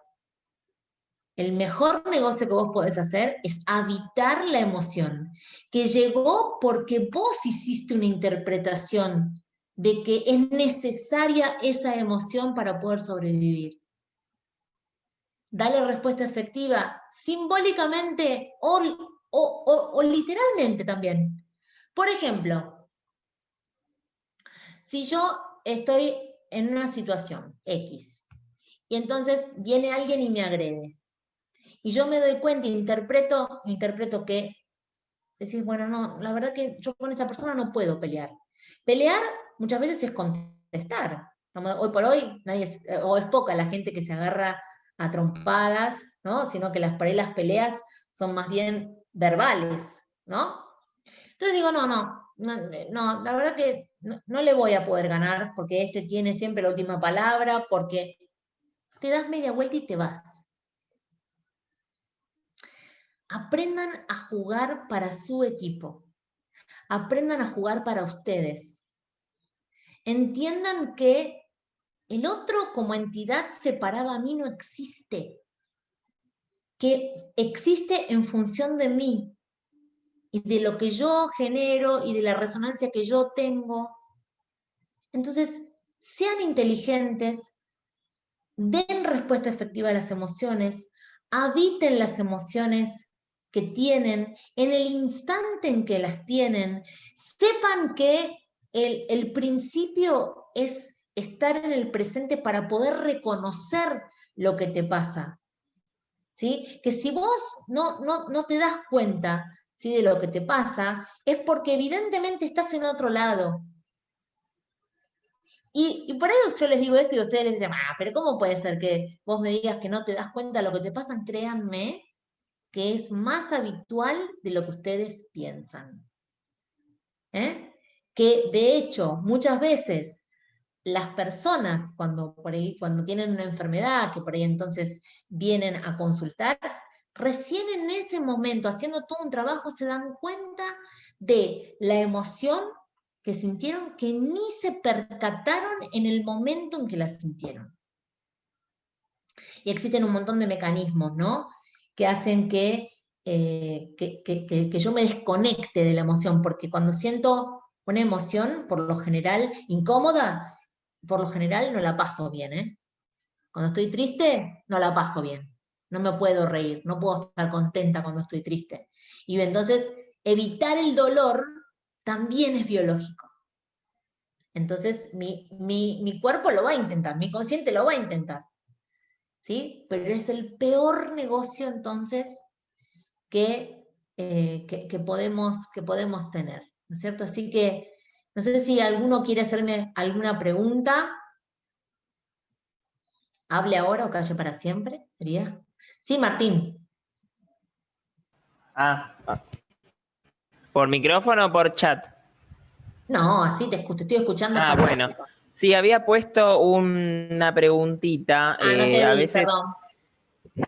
El mejor negocio que vos podés hacer es habitar la emoción, que llegó porque vos hiciste una interpretación de que es necesaria esa emoción para poder sobrevivir. Dale respuesta efectiva, simbólicamente o literalmente también. Por ejemplo, si yo estoy en una situación X y entonces viene alguien y me agrede, y yo me doy cuenta, interpreto que decís, bueno, no, la verdad que yo con esta persona no puedo pelear. Pelear muchas veces es contestar. Hoy por hoy, o es poca la gente que se agarra a trompadas, ¿no? Sino que por ahí las peleas son más bien verbales, ¿no? Entonces digo, no, la verdad que no le voy a poder ganar porque este tiene siempre la última palabra, porque te das media vuelta y te vas. Aprendan a jugar para su equipo. Aprendan a jugar para ustedes. Entiendan que el otro como entidad separada a mí no existe, que existe en función de mí y de lo que yo genero y de la resonancia que yo tengo. Entonces, sean inteligentes, den respuesta efectiva a las emociones, habiten las emociones que tienen en el instante en que las tienen, sepan que el principio es estar en el presente para poder reconocer lo que te pasa, ¿sí? Que si vos no te das cuenta, ¿sí?, de lo que te pasa, es porque evidentemente estás en otro lado. Y por eso yo les digo esto y ustedes les dicen, pero ¿cómo puede ser que vos me digas que no te das cuenta de lo que te pasa? Créanme que es más habitual de lo que ustedes piensan. Que de hecho, muchas veces las personas cuando tienen una enfermedad, que por ahí entonces vienen a consultar, recién en ese momento, haciendo todo un trabajo, se dan cuenta de la emoción que sintieron, que ni se percataron en el momento en que la sintieron. Y existen un montón de mecanismos, ¿no?, que hacen que yo me desconecte de la emoción, porque cuando siento una emoción, por lo general, incómoda, por lo general no la paso bien, ¿eh? Cuando estoy triste, no la paso bien. No me puedo reír, no puedo estar contenta cuando estoy triste. Y entonces, evitar el dolor también es biológico. Entonces, mi cuerpo lo va a intentar, mi consciente lo va a intentar, ¿sí? Pero es el peor negocio, entonces, que podemos tener, ¿no es cierto? Así que, no sé si alguno quiere hacerme alguna pregunta. ¿Hable ahora o calle para siempre? ¿Sería? Sí, Martín. ¿Por micrófono o por chat? No, así te estoy escuchando Bueno. fantástico. Sí, había puesto una preguntita. No te A vi, veces, perdón.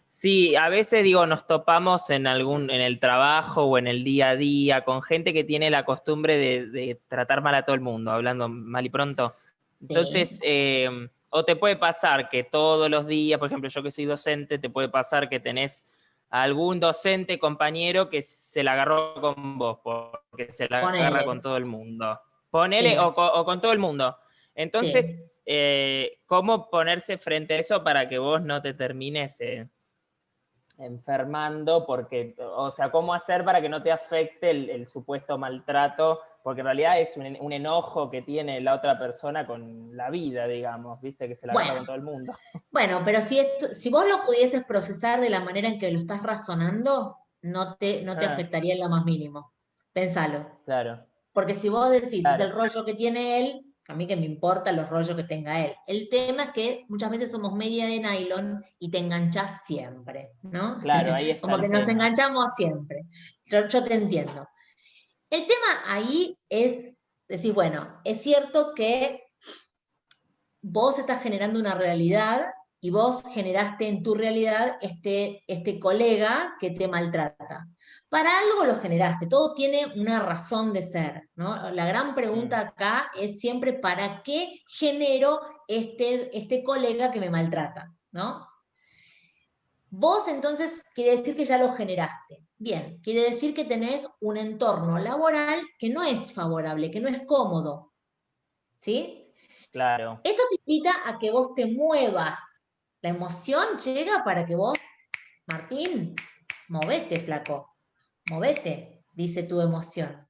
sí, a veces digo, nos topamos en el trabajo o en el día a día con gente que tiene la costumbre de tratar mal a todo el mundo, hablando mal y pronto. Entonces, Sí. o te puede pasar que todos los días, por ejemplo, yo que soy docente, te puede pasar que tenés a algún docente, compañero, que se la agarró con vos, porque se la agarra Ponele. con todo el mundo. Ponele, Sí, o con todo el mundo. Entonces, sí. ¿cómo ponerse frente a eso para que vos no te termines enfermando? Porque, o sea, ¿cómo hacer para que no te afecte el supuesto maltrato? Porque en realidad es un enojo que tiene la otra persona con la vida, digamos, ¿viste? Que se la agarra Bueno, con todo el mundo. bueno, pero si vos lo pudieses procesar de la manera en que lo estás razonando, no te afectaría en lo más mínimo. Pensalo. Claro, Porque si vos decís, es claro. el rollo que tiene él, a mí que me importa los rollos que tenga él. El tema es que muchas veces somos media de nylon y te enganchás siempre, ¿no? Claro, ahí está Como que el nos tema. enganchamos siempre. Yo te entiendo. El tema ahí es decir, bueno, es cierto que vos estás generando una realidad y vos generaste en tu realidad este colega que te maltrata. Para algo lo generaste, todo tiene una razón de ser, ¿no? La gran pregunta acá es siempre, ¿para qué genero este colega que me maltrata, ¿no? Vos entonces quiere decir que ya lo generaste. Bien, quiere decir que tenés un entorno laboral que no es favorable, que no es cómodo, ¿sí? Claro. Esto te invita a que vos te muevas. La emoción llega para que vos, Martín, movete, flaco, movete, dice tu emoción.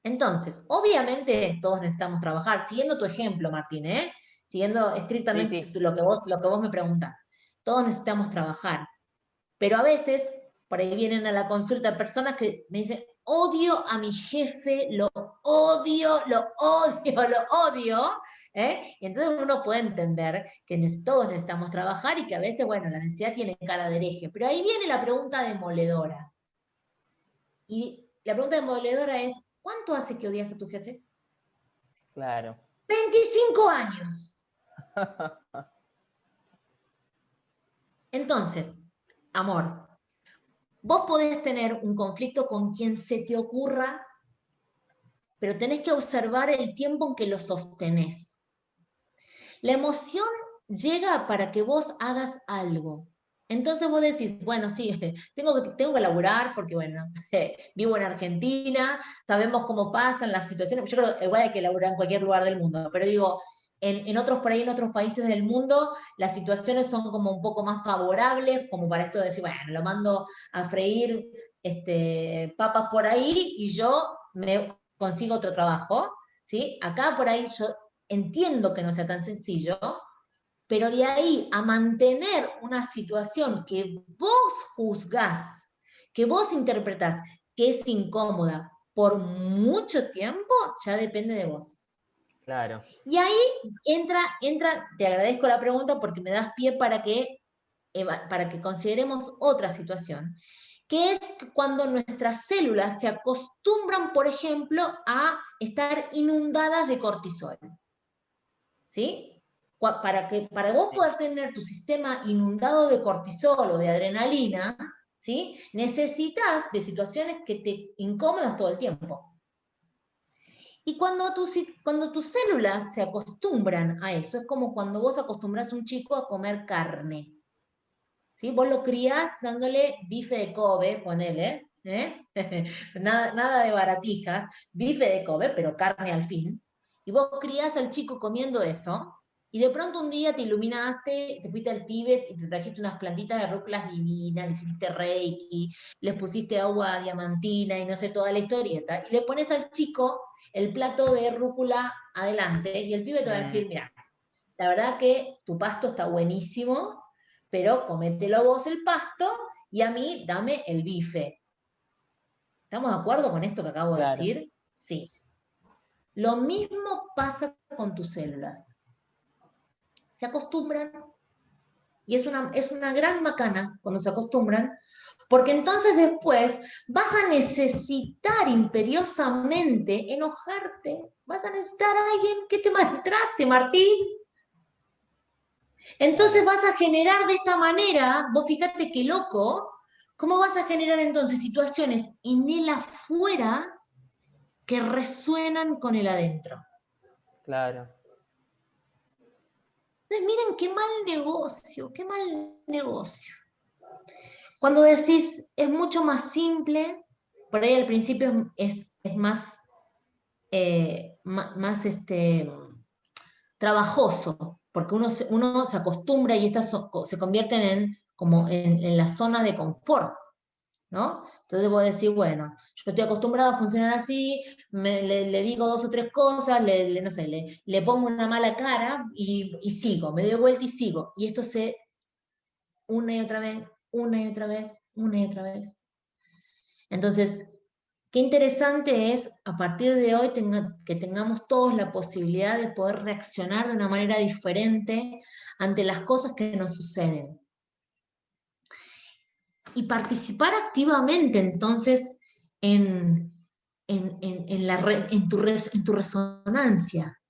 Entonces, obviamente todos necesitamos trabajar, siguiendo tu ejemplo, Martín, siguiendo Sí, estrictamente sí. lo que vos me preguntás. Todos necesitamos trabajar, pero a veces, por ahí vienen a la consulta personas que me dicen, odio a mi jefe, lo odio, lo odio, lo odio. Y entonces uno puede entender que todos necesitamos trabajar y que a veces, bueno, la necesidad tiene cara de hereje. Pero ahí viene la pregunta demoledora. Y la pregunta demoledora es, ¿cuánto hace que odias a tu jefe? Claro. 25 años. Entonces, amor, vos podés tener un conflicto con quien se te ocurra, pero tenés que observar el tiempo en que lo sostenés. La emoción llega para que vos hagas algo. Entonces vos decís, bueno, sí, tengo que laburar porque, bueno, vivo en Argentina, sabemos cómo pasan las situaciones. Yo creo que igual hay que laburar en cualquier lugar del mundo, pero digo, en otros países del mundo, las situaciones son como un poco más favorables, como para esto de decir, bueno, lo mando a freír papas por ahí y yo me consigo otro trabajo, ¿sí? Acá por ahí yo entiendo que no sea tan sencillo, pero de ahí a mantener una situación que vos juzgás, que vos interpretás que es incómoda por mucho tiempo, ya depende de vos. Claro. Y ahí entra, te agradezco la pregunta porque me das pie para que consideremos otra situación, que es cuando nuestras células se acostumbran, por ejemplo, a estar inundadas de cortisol. ¿Sí? Para vos poder tener tu sistema inundado de cortisol o de adrenalina, ¿sí? Necesitas de situaciones que te incómodas todo el tiempo. Y cuando tus células se acostumbran a eso, es como cuando vos acostumbras a un chico a comer carne. ¿Sí? Vos lo crías dándole bife de Kobe, ponele, nada de baratijas, bife de Kobe, pero carne al fin. Y vos crías al chico comiendo eso, y de pronto un día te iluminaste, te fuiste al Tíbet y te trajiste unas plantitas de rúculas divinas, le hiciste reiki, les pusiste agua diamantina y no sé, toda la historieta, y le pones al chico el plato de rúcula adelante, y el pibe te va a decir, mira, la verdad que tu pasto está buenísimo, pero comételo vos el pasto y a mí dame el bife. ¿Estamos de acuerdo con esto que acabo de Claro. decir? Sí. Lo mismo pasa con tus células. Se acostumbran, y es una gran macana cuando se acostumbran, porque entonces después vas a necesitar imperiosamente enojarte, vas a necesitar a alguien que te maltrate, Martín. Entonces vas a generar de esta manera, vos fíjate qué loco, ¿cómo vas a generar entonces situaciones en el afuera que resuenan con el adentro? Claro. Entonces miren qué mal negocio, qué mal negocio. Cuando decís es mucho más simple, por ahí al principio es más, más trabajoso, porque uno se acostumbra y estas se convierten como en las zonas de confort, ¿no? Entonces vos decís, bueno, yo estoy acostumbrado a funcionar así, le digo dos o tres cosas, no sé, le pongo una mala cara y sigo, me doy vuelta y sigo. Y esto una y otra vez, una y otra vez, una y otra vez. Entonces, qué interesante es a partir de hoy que tengamos todos la posibilidad de poder reaccionar de una manera diferente ante las cosas que nos suceden. Y participar activamente entonces en tu resonancia,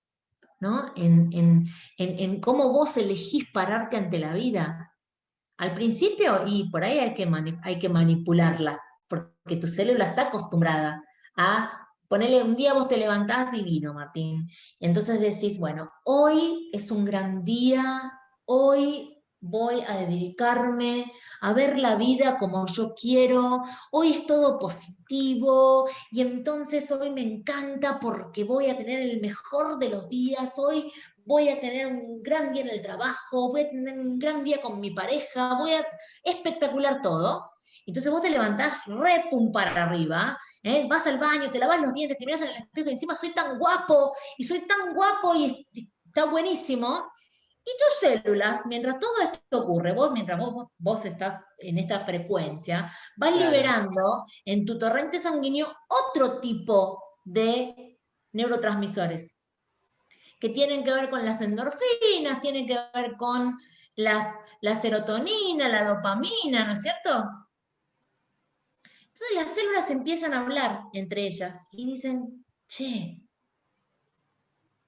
¿no? En cómo vos elegís pararte ante la vida. Al principio, y por ahí hay que manipularla, porque tu célula está acostumbrada a ponerle, un día vos te levantás divino, Martín. Entonces decís, bueno, hoy es un gran día, hoy voy a dedicarme a ver la vida como yo quiero, hoy es todo positivo y entonces hoy me encanta porque voy a tener el mejor de los días, hoy voy a tener un gran día en el trabajo, voy a tener un gran día con mi pareja, espectacular todo. Entonces vos te levantás re pum para arriba, vas al baño, te lavas los dientes, te miras en el espejo y encima soy tan guapo y está buenísimo. Y tus células, mientras todo esto ocurre, mientras vos estás en esta frecuencia, vas Claro. liberando en tu torrente sanguíneo otro tipo de neurotransmisores que tienen que ver con las endorfinas, tienen que ver con la serotonina, la dopamina, ¿no es cierto? Entonces las células empiezan a hablar entre ellas y dicen, che,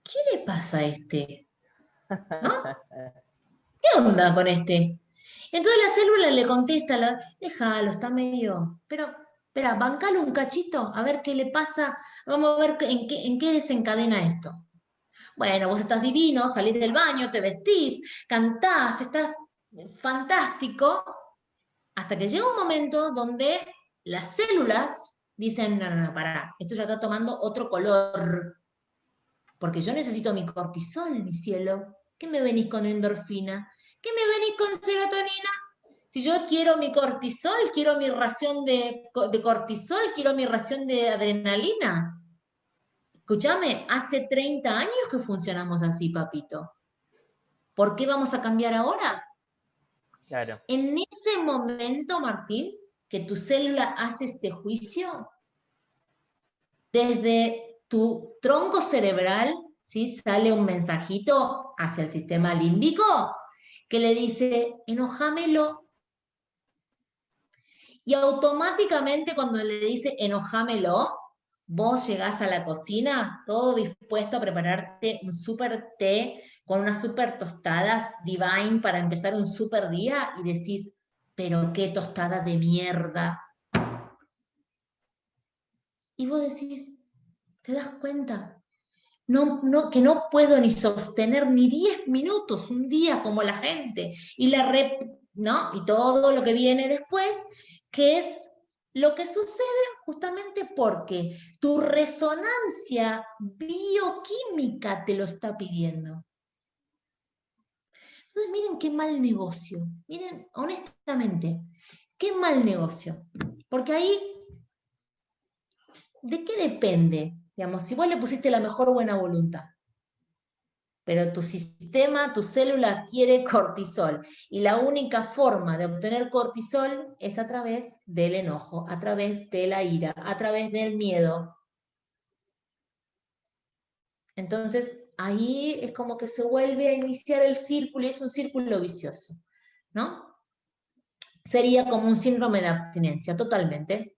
¿qué le pasa a este? ¿No? ¿Qué onda con este? Entonces la célula le contesta, déjalo, está medio, pero, espera, bancalo un cachito, a ver qué le pasa, vamos a ver en qué desencadena esto. Bueno, vos estás divino, salís del baño, te vestís, cantás, estás fantástico, hasta que llega un momento donde las células dicen, no, no, no, pará, esto ya está tomando otro color, porque yo necesito mi cortisol, mi cielo. ¿Qué me venís con endorfina? ¿Qué me venís con serotonina? Si yo quiero mi cortisol, quiero mi ración de cortisol, quiero mi ración de adrenalina. Escúchame, hace 30 años que funcionamos así, papito. ¿Por qué vamos a cambiar ahora? Claro. En ese momento, Martín, que tu célula hace este juicio, desde tu tronco cerebral, ¿sí? Sale un mensajito hacia el sistema límbico que le dice, enojámelo. Y automáticamente cuando le dice, enojámelo, vos llegás a la cocina todo dispuesto a prepararte un súper té con unas súper tostadas divine para empezar un súper día y decís, pero qué tostada de mierda. Y vos decís, ¿te das cuenta? Que no puedo ni sostener ni 10 minutos un día como la gente. Y ¿no? Y todo lo que viene después, que es lo que sucede justamente porque tu resonancia bioquímica te lo está pidiendo. Entonces, miren qué mal negocio. Miren, honestamente, qué mal negocio. Porque ahí, ¿de qué depende? Digamos, si vos le pusiste la mejor buena voluntad, pero tu sistema, tu célula quiere cortisol. Y la única forma de obtener cortisol es a través del enojo, a través de la ira, a través del miedo. Entonces, ahí es como que se vuelve a iniciar el círculo y es un círculo vicioso, ¿no? Sería como un síndrome de abstinencia, totalmente.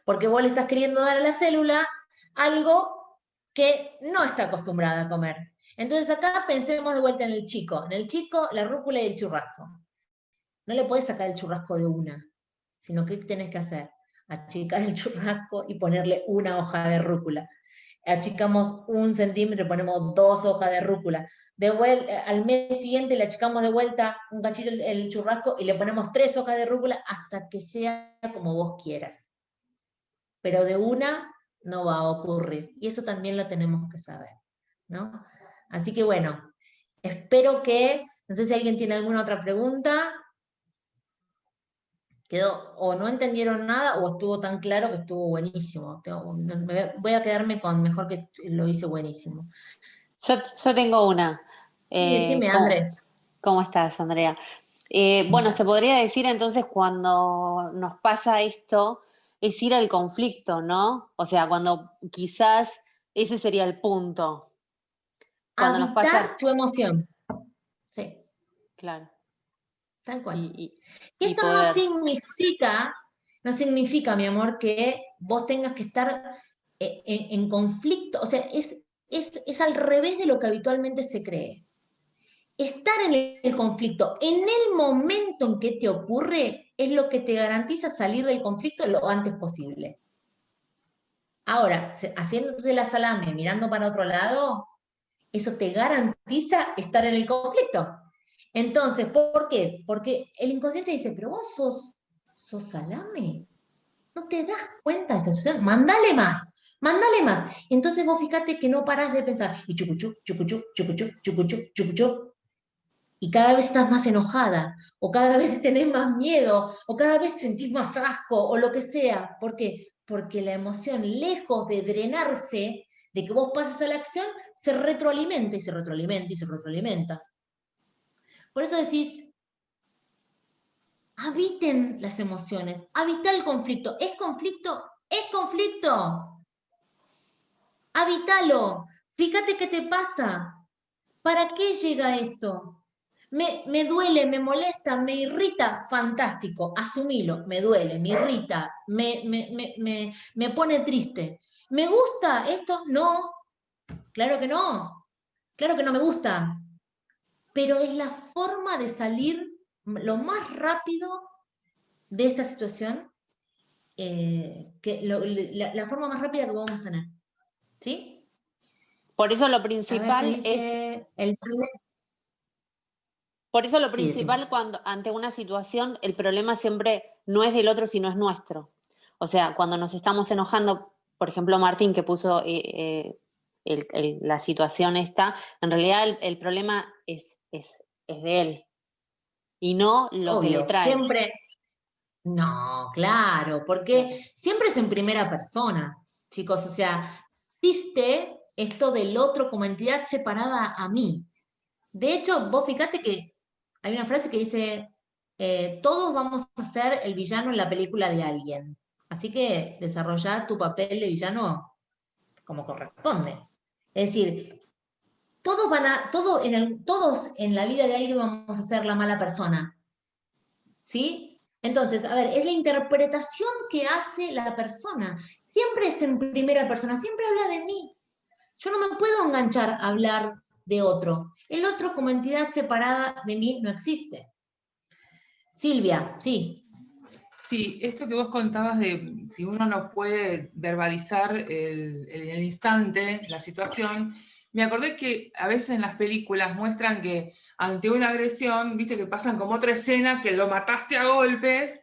Porque vos le estás queriendo dar a la célula algo que no está acostumbrada a comer. Entonces acá pensemos de vuelta en el chico. En el chico, la rúcula y el churrasco. No le podés sacar el churrasco de una, sino que ¿qué tenés que hacer? Achicar el churrasco y ponerle una hoja de rúcula. Achicamos 1 centímetro y ponemos 2 hojas de rúcula. Al mes siguiente le achicamos de vuelta un cachito el churrasco y le ponemos 3 hojas de rúcula hasta que sea como vos quieras. Pero de una no va a ocurrir. Y eso también lo tenemos que saber, ¿no? Así que bueno, espero que, no sé si alguien tiene alguna otra pregunta, quedó, o no entendieron nada, o estuvo tan claro que estuvo buenísimo. Voy a quedarme con mejor que lo hice buenísimo. Yo tengo una. Sí, decime, André. ¿Cómo estás, Andrea? Bueno, se podría decir entonces cuando nos pasa esto, es ir al conflicto, ¿no? O sea, cuando quizás ese sería el punto. Cuando nos Habitar pasa. tu emoción. Sí, Claro. tal cual. Y Esto poder. no significa, mi amor, que vos tengas que estar en conflicto. O sea, es al revés de lo que habitualmente se cree. Estar en el conflicto en el momento en que te ocurre es lo que te garantiza salir del conflicto lo antes posible. Ahora, haciéndote la salame, mirando para otro lado, eso te garantiza estar en el conflicto. Entonces, ¿por qué? Porque el inconsciente dice, pero vos sos salame. ¿No te das cuenta de esta situación? Mándale más, mándale más. Entonces vos fíjate que no parás de pensar, y chucuchú, chucuchú, chucuchú, chucuchú, chucuchú. Y cada vez estás más enojada, o cada vez tenés más miedo, o cada vez sentís más asco, o lo que sea. ¿Por qué? Porque la emoción, lejos de drenarse, de que vos pases a la acción, se retroalimenta y se retroalimenta y se retroalimenta. Por eso decís, habiten las emociones, habita el conflicto. ¿Es conflicto? Es conflicto. Habítalo. fíjate qué te pasa. ¿Para qué llega esto? Me duele, me molesta, me irrita, fantástico, asumilo, me duele, me irrita, me pone triste. ¿Me gusta esto? No, claro que no, claro que no me gusta, pero es la forma de salir lo más rápido de esta situación, la forma más rápida que podemos tener, ¿sí? Por eso lo A ver, ¿qué principal es dice el... Por eso lo Sí, decime. principal cuando ante una situación, el problema siempre no es del otro, sino es nuestro. O sea, cuando nos estamos enojando, por ejemplo, Martín que puso la situación esta, en realidad el problema es de él y no lo que le Obvio, trae. siempre, no, claro, porque siempre es en primera persona, chicos, o sea, existe esto del otro como entidad separada a mí. De hecho, vos fíjate que hay una frase que dice, todos vamos a ser el villano en la película de alguien, así que desarrollá tu papel de villano como corresponde. Es decir, todos en la vida de alguien vamos a ser la mala persona. ¿Sí? Entonces, a ver, es la interpretación que hace la persona. Siempre es en primera persona, siempre habla de mí. Yo no me puedo enganchar a hablar de otro. El otro como entidad separada de mí no existe. Silvia, sí. Sí, esto que vos contabas de si uno no puede verbalizar el instante, la situación, me acordé que a veces en las películas muestran que ante una agresión, viste que pasan como otra escena que lo mataste a golpes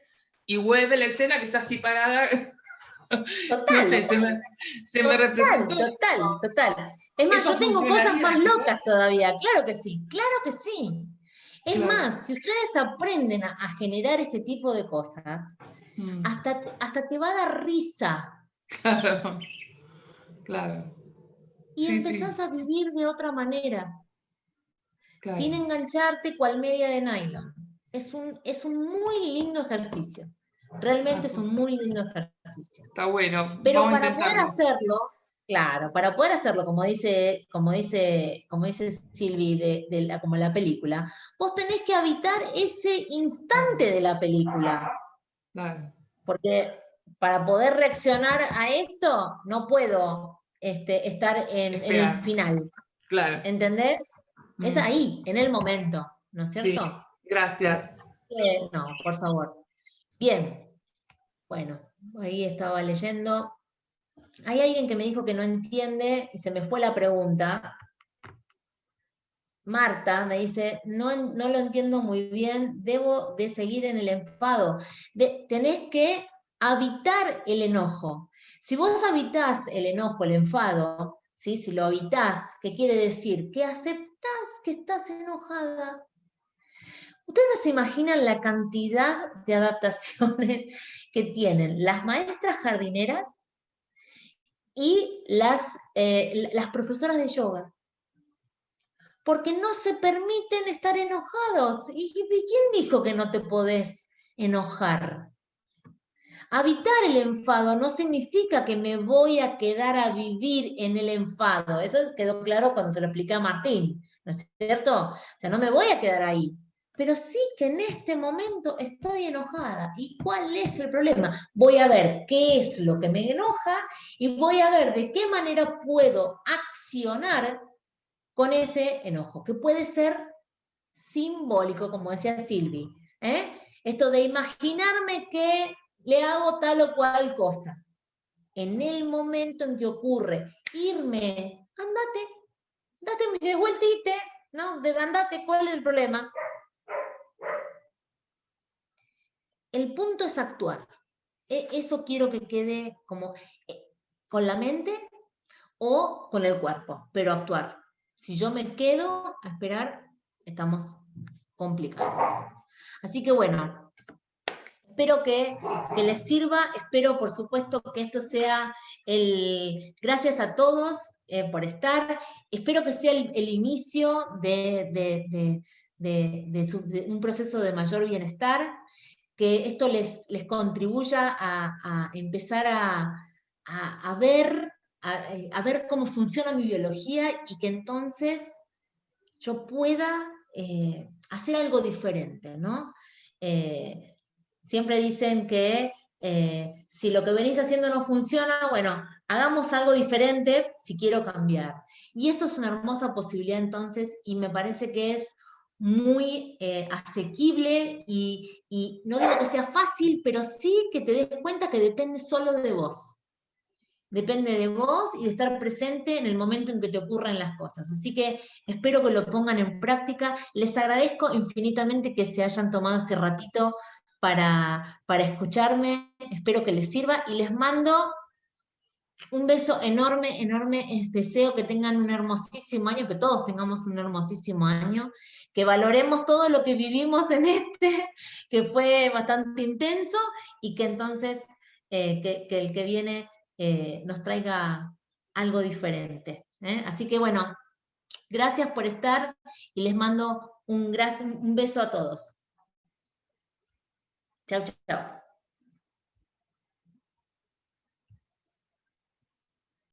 y vuelve la escena que está así parada. Total, No sé, se me representó total. Es más, eso yo tengo cosas funcionaría más en este locas caso. todavía. Claro que sí, claro que sí. Es Claro. más, si ustedes aprenden a generar este tipo de cosas, Mm, hasta te va a dar risa claro, claro. y Sí, sí, empezás a vivir de otra manera, sin claro. engancharte cual media de nylon. Es un muy lindo ejercicio. Ah, Realmente es un muy lindo ejercicio. está bueno, Pero vamos a para poder intentarlo. hacerlo, claro, para poder hacerlo, como dice Silvi, como la película, vos tenés que habitar ese instante de la película. Claro. Porque para poder reaccionar a esto, no puedo estar en el Esperar, final. claro. ¿Entendés? Es Mm, ahí, en el momento, ¿no es sí, cierto? gracias. No, por favor. Bien, bueno, ahí estaba leyendo. Hay alguien que me dijo que no entiende y se me fue la pregunta. Marta me dice, no lo entiendo muy bien, debo de seguir en el enfado. Tenés que habitar el enojo. Si vos habitás el enojo, el enfado, ¿sí? Si lo habitás, ¿qué quiere decir? Que aceptás que estás enojada. Ustedes no se imaginan la cantidad de adaptaciones que tienen las maestras jardineras y las profesoras de yoga, porque no se permiten estar enojados. ¿Y quién dijo que no te podés enojar? Habitar el enfado no significa que me voy a quedar a vivir en el enfado. Eso quedó claro cuando se lo expliqué a Martín, ¿no es cierto? O sea, no me voy a quedar ahí. Pero sí que en este momento estoy enojada. ¿Y cuál es el problema? Voy a ver qué es lo que me enoja y voy a ver de qué manera puedo accionar con ese enojo, que puede ser simbólico, como decía Silvi. Esto de imaginarme que le hago tal o cual cosa. En el momento en que ocurre, irme, date de vueltite, ¿no? Andate, ¿cuál es el problema? El punto es actuar. Eso quiero que quede como con la mente o con el cuerpo, pero actuar. Si yo me quedo a esperar, estamos complicados. Así que bueno, espero que les sirva, espero por supuesto que esto sea gracias a todos por estar, espero que sea el inicio de un proceso de mayor bienestar, que esto les contribuya a empezar a ver a ver cómo funciona mi biología y que entonces yo pueda hacer algo diferente, ¿no? Siempre dicen que si lo que venís haciendo no funciona, bueno, hagamos algo diferente si quiero cambiar. Y esto es una hermosa posibilidad entonces, y me parece que es muy asequible y no digo que sea fácil, pero sí que te des cuenta que depende solo de vos. Depende de vos y de estar presente en el momento en que te ocurren las cosas. Así que espero que lo pongan en práctica. Les agradezco infinitamente que se hayan tomado este ratito para escucharme. Espero que les sirva y les mando un beso enorme, enorme. Deseo que tengan un hermosísimo año, que todos tengamos un hermosísimo año, que valoremos todo lo que vivimos en que fue bastante intenso, y que entonces que el que viene nos traiga algo diferente. Así que bueno, gracias por estar y les mando un beso a todos. Chau, chau.